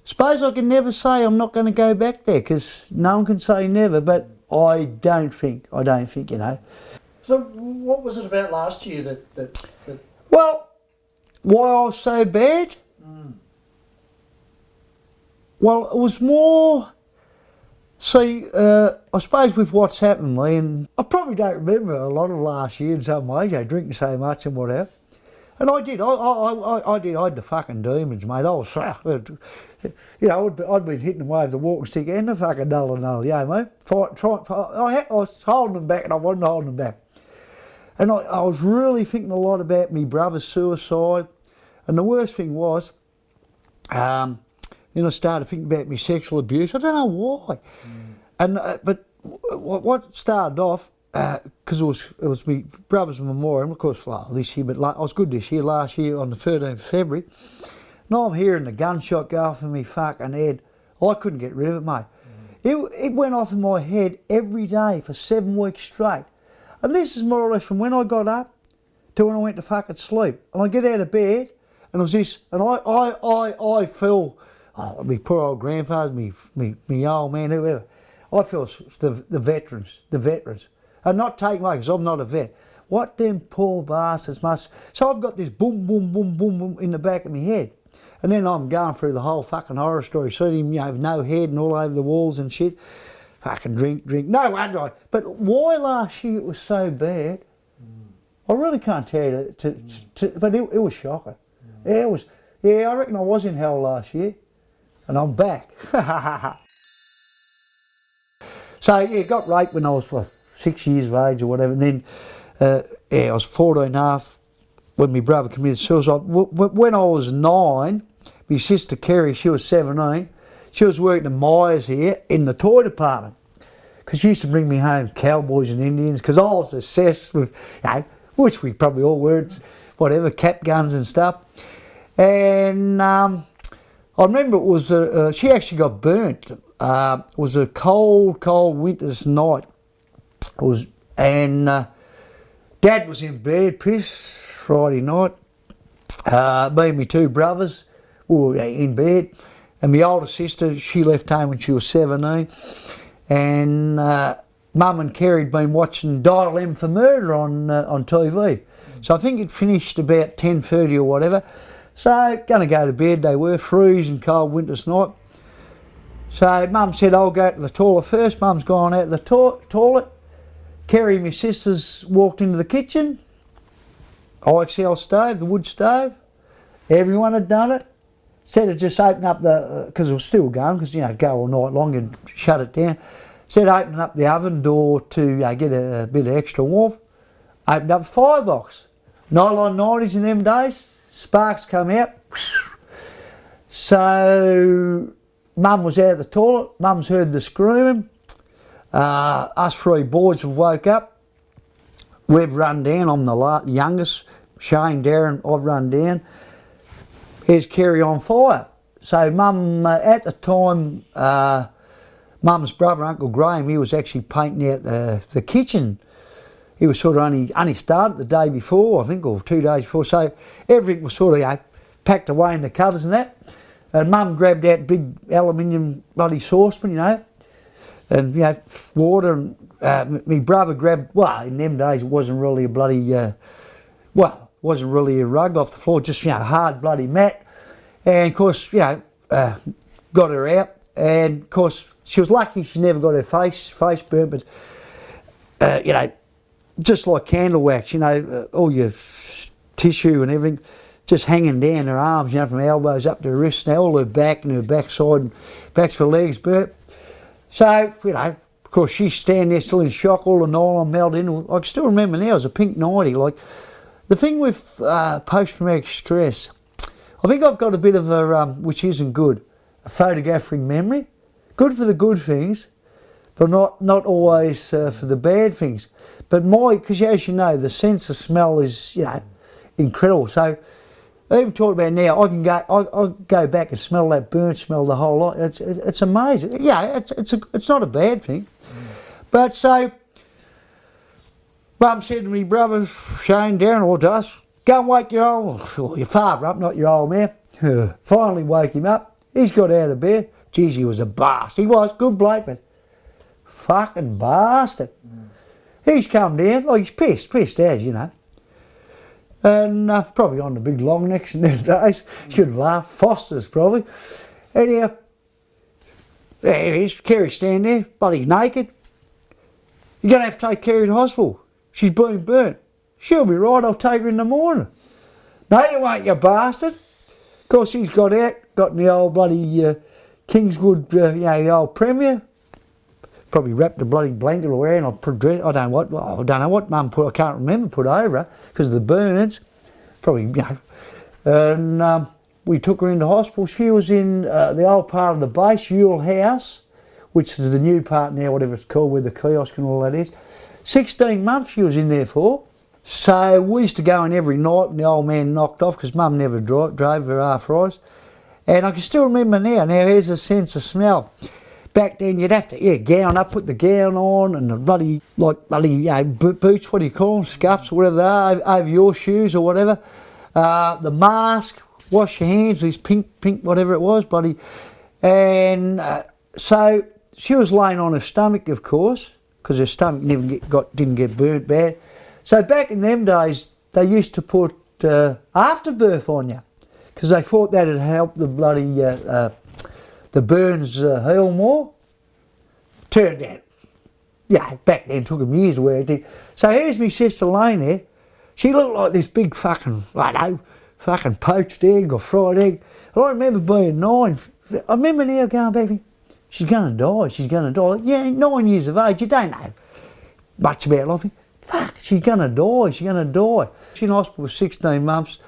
Speaker 2: suppose I can never say I'm not going to go back there, because no one can say never, but I don't think, you know.
Speaker 1: So what was it about last year that...
Speaker 2: Well, why I was so bad? Well, it was more, see, I suppose with what's happened to me, and I probably don't remember a lot of last year in some ways, you know, drinking so much and whatever. And I did, I had the fucking demons, mate. I was, you know, I'd been hitting them with the walking stick and the fucking null, you know, mate. I was holding them back and I wasn't holding them back. And I was really thinking a lot about my brother's suicide. And the worst thing was, then I started thinking about my sexual abuse. I don't know why. And but what started off, because it was my brother's memorial, of course, this year, but I was good this year, last year on the 13th of February. Now I'm hearing the gunshot go off in my fucking head. I couldn't get rid of it, mate. It went off in my head every day for 7 weeks straight. And this is more or less from when I got up to when I went to fucking sleep. And I get out of bed, and it was this, and I feel, my poor old grandfathers, me old man, whoever, I feel the veterans. And not taking away, because I'm not a vet. What them poor bastards must... So I've got this boom, boom, boom, boom, boom in the back of my head. And then I'm going through the whole fucking horror story. Seeing him, with no head and all over the walls and shit. Fucking drink. No wonder I... But why last year it was so bad, I really can't tell you. But it was shocking. Yeah, it was... Yeah, I reckon I was in hell last year. And I'm back. So, yeah, got raped when I was... 6 years of age or whatever, and then I was 14 and a half when my brother committed suicide. When I was 9, my sister Kerry, she was 17, she was working at Myers here in the toy department, because she used to bring me home cowboys and Indians, because I was obsessed with, which we probably all were, whatever, cap guns and stuff. And I remember it was, she actually got burnt. It was a cold winter's night. Dad was in bed, pissed, Friday night. Me and my 2 brothers were in bed, and my older sister, she left home when she was 17, and Mum and Kerry had been watching Dial M for Murder on TV. So I think it finished about 10:30 or whatever. So going to go to bed, they were freezing cold winter's night. So Mum said, I'll go to the toilet first. Mum's gone out to the toilet. Kerry and my sisters walked into the kitchen, IXL stove, the wood stove. Everyone had done it. Said to just open up because it was still going, because, go all night long and shut it down. Said open up the oven door to get a bit of extra warmth. Opened up the firebox. Nylon 90s in them days, sparks come out. So Mum was out of the toilet, Mum's heard the screaming. Us 3 boys have woke up. We've run down. I'm the youngest. Shane, Darren, I've run down. Here's Kerry on fire. So Mum, at the time, Mum's brother, Uncle Graham, he was actually painting out the kitchen. He was sort of only started the day before, I think, or 2 days before. So everything was sort of packed away in the cupboards and that. And Mum grabbed out big aluminium bloody saucepan, and water, and my brother grabbed, in them days it wasn't really a bloody, wasn't really a rug off the floor, just, hard bloody mat. And of course, got her out, and of course she was lucky she never got her face burnt, but, just like candle wax, all your tissue and everything, just hanging down her arms, from her elbows up to her wrists, now all her back and her backside, and backs for legs burnt. So, of course, she's standing there still in shock, all the nylon melted in. I can still remember now, it was a pink 90. Like, the thing with post-traumatic stress, I think I've got a bit of a, which isn't good, a photographic memory. Good for the good things, but not always for the bad things. But because as you know, the sense of smell is, incredible. So, even talking about now, I'll go back and smell that burnt smell the whole lot. It's amazing. It's not a bad thing. But so, Mum said to me brother Shane, Darren, or to us, go and wake your father up, not your old man. Finally woke him up. He's got out of bed. Geez, he was a bastard. He was good bloke, but fucking bastard. He's come down, he's pissed as, And probably on the big long necks in those days. Should have laughed. Foster's probably. Anyhow, there he is. Kerry standing there, bloody naked. You're going to have to take Kerry to hospital. She's been burnt. She'll be right, I'll take her in the morning. No, you won't, you bastard. Of course, he's got out, got in the old bloody Kingswood, the old Premier. Probably wrapped a bloody blanket or wearing, I don't know what Mum put, I can't remember, put over her because of the burns. Probably, And we took her into hospital. She was in the old part of the base, Yule House, which is the new part now, whatever it's called, where the kiosk and all that is. 16 months she was in there for. So we used to go in every night when the old man knocked off because Mum never drove her arthritis. And I can still remember now here's a sense of smell. Back then you'd have to, gown up, put the gown on and the bloody boots, what do you call them, scuffs, whatever they are, over your shoes or whatever. The mask, wash your hands, this pink, whatever it was, bloody. And so she was laying on her stomach, of course, because her stomach didn't get burnt bad. So back in them days, they used to put afterbirth on you because they thought that'd help the bloody the burns heal more. Turned out, back then took them years to wear it did. So here's my sister laying there. She looked like this big fucking poached egg or fried egg. And I remember being 9. I remember now going back, she's going to die. Yeah, 9 years of age, you don't know much about life. Fuck, she's going to die. She's in hospital for 16 months.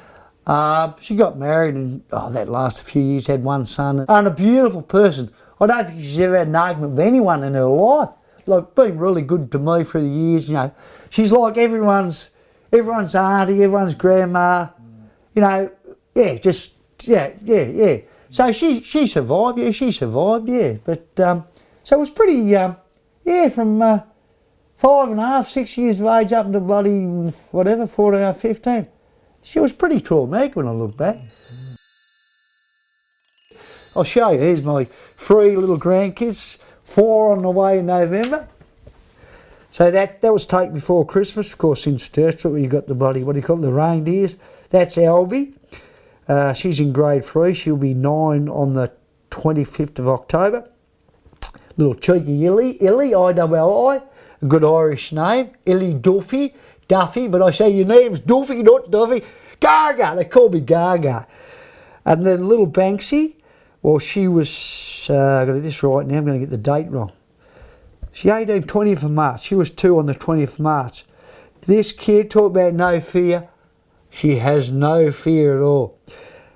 Speaker 2: She got married and that lasted a few years, had one son. And a beautiful person. I don't think she's ever had an argument with anyone in her life. Like, been really good to me through the years, you know. She's like everyone's auntie, everyone's grandma, you know. Yeah, So she survived, But, so it was pretty, from 5.5, 6 years of age up to bloody, 14, 15. She was pretty traumatic when I look back. I'll show you, here's my 3 little grandkids, 4 on the way in November. So that was taken before Christmas, of course, in Sturstrait where you got the bloody, the reindeers. That's Albie. She's in grade 3, she'll be 9 on the 25th of October. Little cheeky Illy, I-double-I, a good Irish name, Illy Duffy, but I say your name's Duffy, not Duffy. Gaga, they call me Gaga. And then little Banksy, well, she was, I got this right now, I'm going to get the date wrong. She 20th of March, she was 2 on the 20th of March. This kid, talk about no fear, she has no fear at all.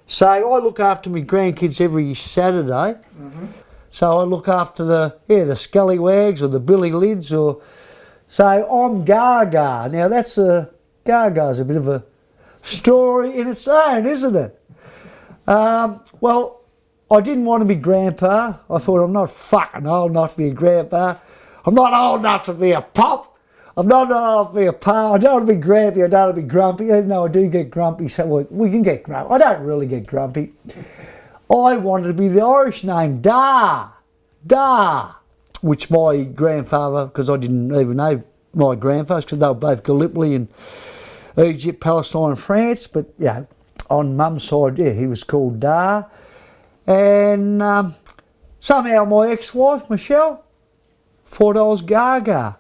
Speaker 2: So I look after my grandkids every Saturday. Mm-hmm. So I look after the scallywags or the billy lids or... So I'm Gaga. Now Gaga's a bit of a story in its own, isn't it? Well, I didn't want to be grandpa. I thought I'm not fucking old enough to be a grandpa. I'm not old enough to be a pop. I'm not old enough to be a pa. I don't want to be grampy. I don't want to be grumpy, even though I do get grumpy. So we can get grumpy. I don't really get grumpy. I wanted to be the Irish name, Da, which my grandfather, because I didn't even know my grandfathers, because they were both Gallipoli in Egypt, Palestine, and France. But, on Mum's side, he was called Da. And somehow my ex-wife, Michelle, thought I was Gaga.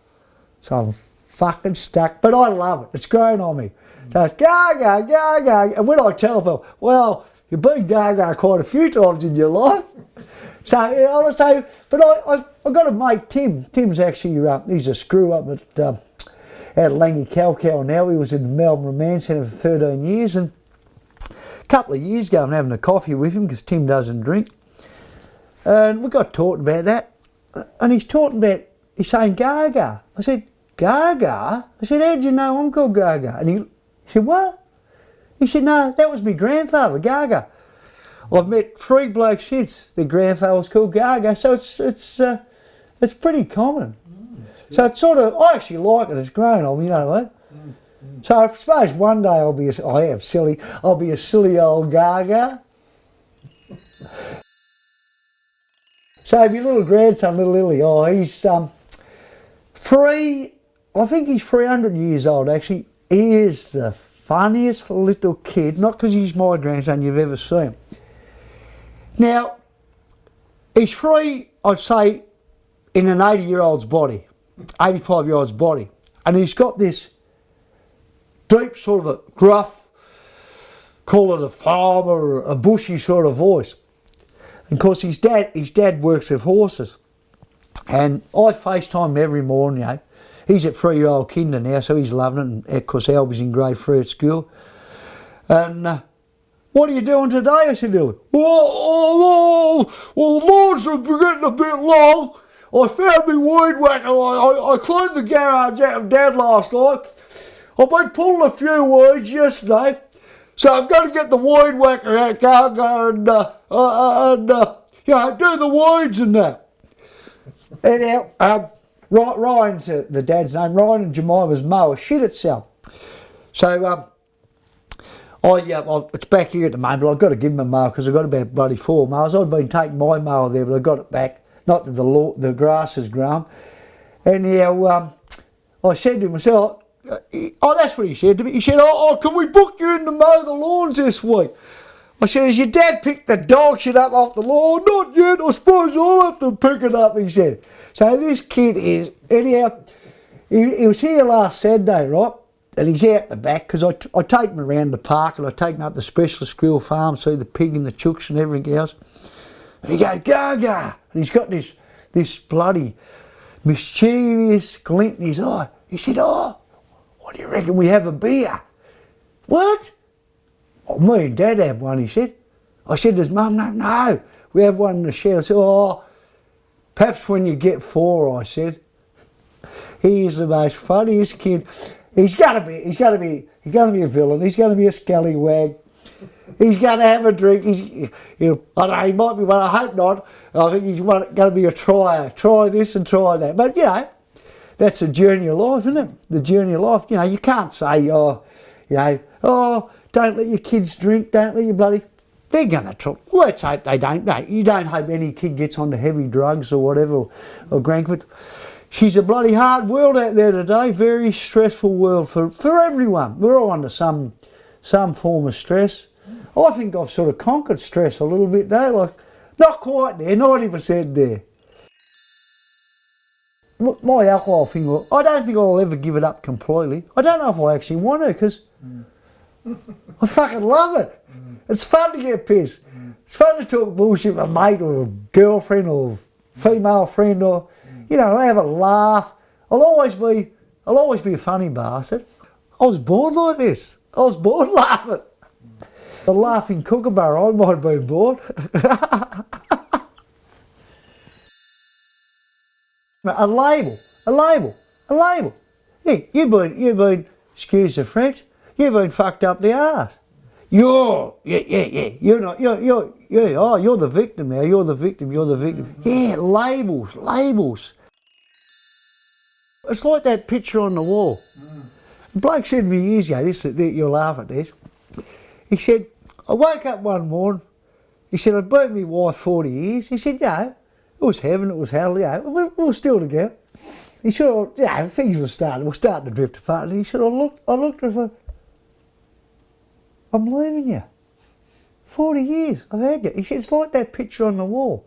Speaker 2: So I'm fucking stuck, but I love it. It's grown on me. So it's Gaga. And when I tell them, well, you've been Gaga quite a few times in your life. So, but I've got a mate, Tim. Tim's actually, he's a screw up at out of Langy Calcal now. He was in the Melbourne Remand Centre for 13 years. And a couple of years ago, I'm having a coffee with him because Tim doesn't drink. And we got talking about that. And he's saying Gaga. I said, Gaga? I said, how did you know I'm called Gaga? And he said, what? He said, no, that was my grandfather, Gaga. I've met 3 blokes since their grandfather was called Gaga, so it's pretty common. So it's sort of, I actually like it, it's grown on me, you know what I mean? So I suppose one day I'll be a silly old Gaga. So my little grandson, little Illy, he's 3, I think he's 300 years old actually. He is the funniest little kid, not because he's my grandson you've ever seen. Now, he's 3, I'd say, in an 80-year-old's body, 85-year-old's body. And he's got this deep sort of a gruff, call it a farmer or a bushy sort of voice. And of course his dad works with horses. And I FaceTime him every morning, He's at 3-year-old kinder now, so he's loving it. And of course Albie's in grade 3 at school. And what are you doing today? I said to him, well, the mornings are getting a bit long. I found me weed whacker. I cleaned the garage out of Dad last night. I've been pulling a few weeds yesterday, so I'm going to get the weed whacker out, go and do the weeds and that. Anyhow, Ryan's the dad's name. Ryan and Jemima's mower shit itself. So it's back here at the moment, but I've got to give him a mower because I've got about bloody 4 mowers. I've been taking my mower there, but I got it back. Not that the grass has grown. Anyhow, I said to myself, that's what he said to me. He said, can we book you in to mow the lawns this week? I said, has your dad picked the dog shit up off the lawn? Not yet, I suppose I'll have to pick it up, he said. So this kid is, anyhow, he was here last Saturday, right? And he's out the back because I take him around the park and I take him up the specialist school farm, see the pig and the chooks and everything else. And he goes, Gaga! And he's got this bloody mischievous glint in his eye. He said, what do you reckon we have a beer? What? Oh, me and Dad have one, he said. I said, does Mum know? No, we have one in the shed. I said, perhaps when you get 4, I said. He is the most funniest kid. He's gonna be a villain. He's gonna be a scallywag. He's gonna have a drink. I don't know, he might be one. I hope not. I think he's gonna be a trier. Try this and try that. But that's the journey of life, isn't it? The journey of life. You can't say, don't let your kids drink. Don't let your bloody. They're gonna try. Let's hope they don't. No, you don't hope any kid gets onto heavy drugs or whatever or grank. But she's a bloody hard world out there today. Very stressful world for everyone. We're all under some form of stress. I think I've sort of conquered stress a little bit though. Like, not quite there, 90% there. My alcohol thing, I don't think I'll ever give it up completely. I don't know if I actually want to because I fucking love it. It's fun to get pissed. It's fun to talk bullshit with a mate or a girlfriend or female friend or, have a laugh. I'll always be a funny bastard. I was born like this. I was born laughing. A laughing kookaburra, I might have been born. A label. Yeah, you've been, excuse the French, you've been fucked up the arse. You're not, you're the victim now, you're the victim. Yeah, labels. It's like that picture on the wall. The bloke said to me years ago, you'll laugh at this. He said, I woke up one morning, he said, I'd been my wife 40 years. He said, it was heaven, it was hell, we were still together. He said, things were starting to drift apart. And he said, I looked at her, I'm leaving you. 40 years, I've had you. He said, it's like that picture on the wall.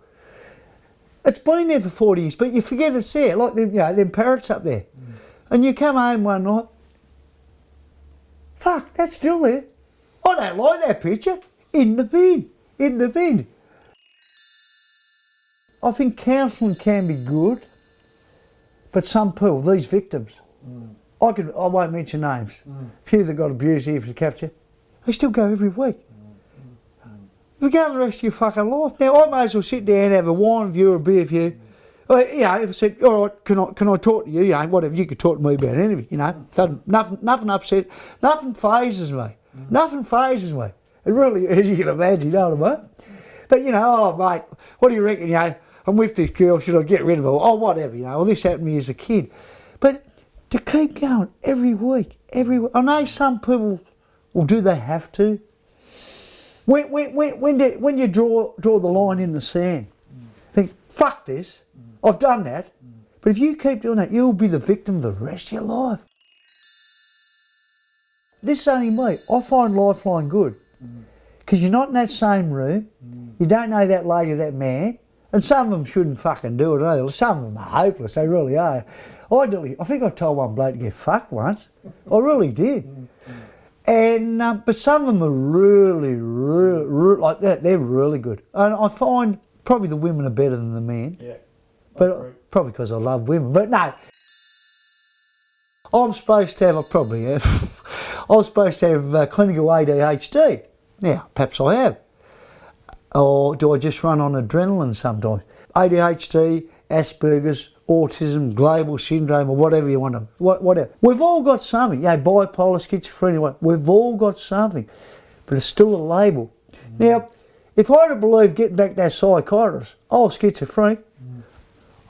Speaker 2: It's been there for 40 years, but you forget it's there, like them parrots up there. And you come home one night, fuck, that's still there. I don't like that picture. In the bin. I think counselling can be good, but some people, these victims, I won't mention names, a few that got abused here for the capture, they still go every week. You're going the rest of your fucking life. Now, I may as well sit down and have a wine with you or a beer with you. If I said, all right, can I talk to you? Whatever, you could talk to me about anything, nothing upset, nothing phases me. Nothing phases me. It really, as you can imagine, you know what I mean? But, mate, what do you reckon, I'm with this girl, should I get rid of her? Oh, whatever, well, this happened to me as a kid. But to keep going every week, I know some people, well, do they have to? When you draw the line in the sand, think, fuck this, I've done that. But if you keep doing that, you'll be the victim the rest of your life. This is only me. I find Lifeline good because you're not in that same room. You don't know that lady or that man. And some of them shouldn't fucking do it either. Some of them are hopeless. They really are. I think I told one bloke to get fucked once. I really did. And but some of them are really like that. They're really good. And I find probably the women are better than the men. Yeah. But probably because I love women. But no. I'm supposed to have, I'm supposed to have clinical ADHD. Now, perhaps I have. Or do I just run on adrenaline sometimes? ADHD Asperger's, autism, global syndrome, or whatever you want to, whatever. We've all got something, bipolar, schizophrenia, we've all got something, but it's still a label. Now, if I had to believe, getting back to that psychiatrist, I was schizophrenic,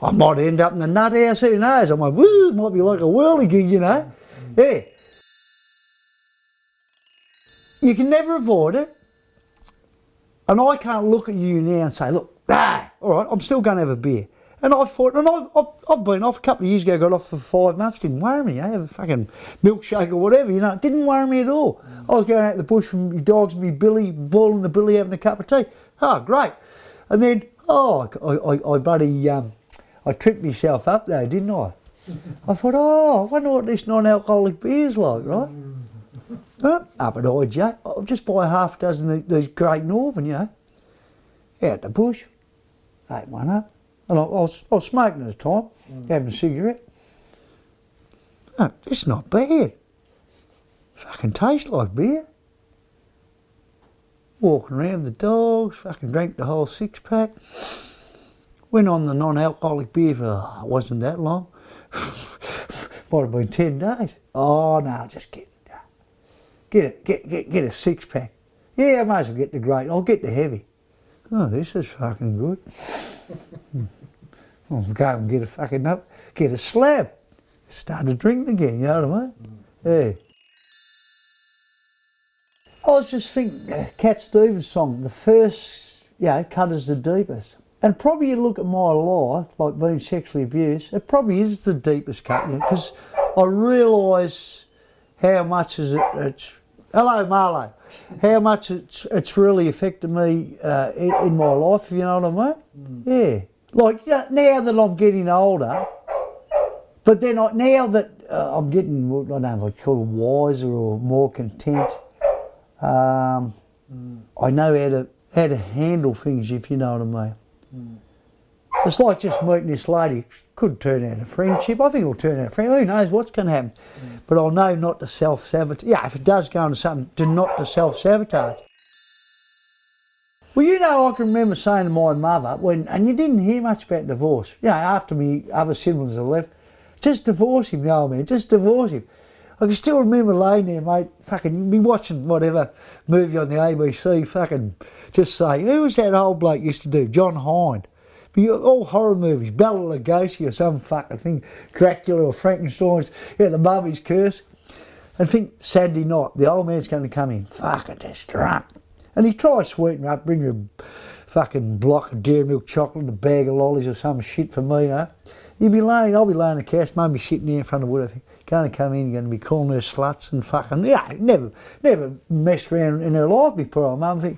Speaker 2: I might end up in the nut house, who knows? I might, woo, might be like a whirligig, you know? Yeah. You can never avoid it. And I can't look at you now and say, look, all right, I'm still going to have a beer. And I thought, and I've been off a couple of years ago, got off for 5 months, didn't worry me, have a fucking milkshake or whatever, it didn't worry me at all. I was going out to the bush with my dogs and my billy, boiling the billy, having a cup of tea. Oh, great. And then, I tripped myself up though, didn't I? I thought, I wonder what this non-alcoholic beer's like, right? Up at IJ, I'll just buy half a dozen of these Great Northern, out the bush, ate one up. And I was smoking at the time, having a cigarette. It's not bad. Fucking tastes like beer. Walking around with the dogs, fucking drank the whole 6-pack. Went on the non-alcoholic beer for, it wasn't that long. Might have been 10 days. Oh no, just get a 6-pack. Yeah, I might as well get the great, I'll get the heavy. Oh, this is fucking good. I'll go and get a slab. Started drinking again, you know what I mean? Yeah. I was just thinking, Cat Stevens' song, the first, cut is the deepest. And probably you look at my life, like being sexually abused, it probably is the deepest cut, because I realise how much it's hello Marlo, how much it's really affected me in my life, if you know what I mean? Yeah. Like, now that I'm getting older, but then now that I'm getting, I don't know if I call it wiser or more content, I know how to handle things, if you know what I mean. It's like just meeting this lady, could turn out a friendship. I think it'll turn out a friendship. Who knows what's going to happen? But I'll know not to self-sabotage. Yeah, if it does go into something, not to self-sabotage. Well, I can remember saying to my mother, and you didn't hear much about divorce. After me other siblings had left, just divorce him, the old man, just divorce him. I can still remember laying there, mate, fucking be watching whatever movie on the ABC, fucking just saying, who was that old bloke used to do? John Hind. All horror movies, Bela Lugosi or some fucking thing, Dracula or Frankenstein's, the mummy's curse. And think Saturday night, the old man's going to come in, fucking just drunk. And he tries to sweeten her up, bring her a fucking block of dairy milk chocolate, a bag of lollies or some shit for me, I'll be laying on the couch, mum be sitting there in front of the wood, going to come in, going to be calling her sluts and fucking, never messed around in her life before, mum.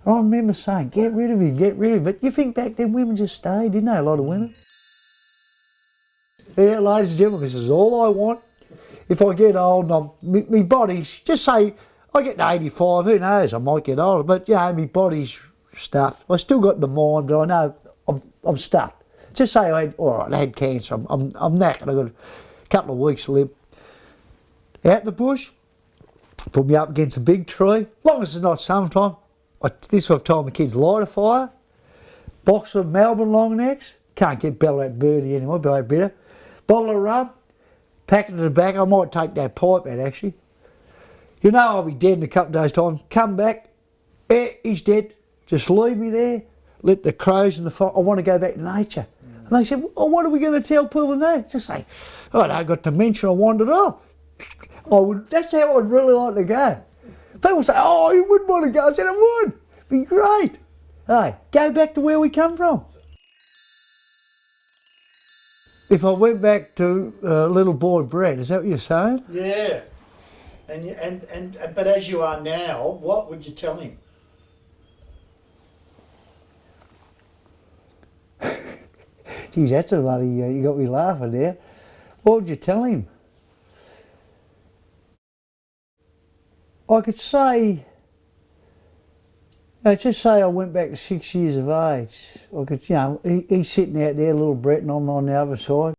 Speaker 2: I remember saying, get rid of him. But you think back then women just stayed, didn't they? A lot of women. Yeah, ladies and gentlemen, this is all I want. If I get old and my body's, just say, I get to 85, who knows, I might get older, but my body's stuffed. I still got the mind, but I know I'm stuffed. Just say I had cancer, I'm knackered, I've got a couple of weeks to live. Out the bush, put me up against a big tree, as long as it's not summertime. This is what I've told my kids, light a fire, box of Melbourne long necks, can't get Ballarat birdie anymore, but better. Bottle of rum, packet of tobacco, I might take that pipe out actually. I'll be dead in a couple of days' time. Come back, he's dead. Just leave me there, let the crows and the fire, I want to go back to nature. And they said, what are we going to tell people now? Just say, I got dementia, I wandered off. That's how I'd really like to go. People say, you wouldn't want to go. I said, I would. Be great. Hey, go back to where we come from. If I went back to little boy Brett, is that what you're saying?
Speaker 1: Yeah. But as you are now, what would you tell him?
Speaker 2: Geez, that's a bloody, you got me laughing there. What would you tell him? I could say, just say I went back to 6 years of age. I could, he's sitting out there, little Brett, and I'm on the other side.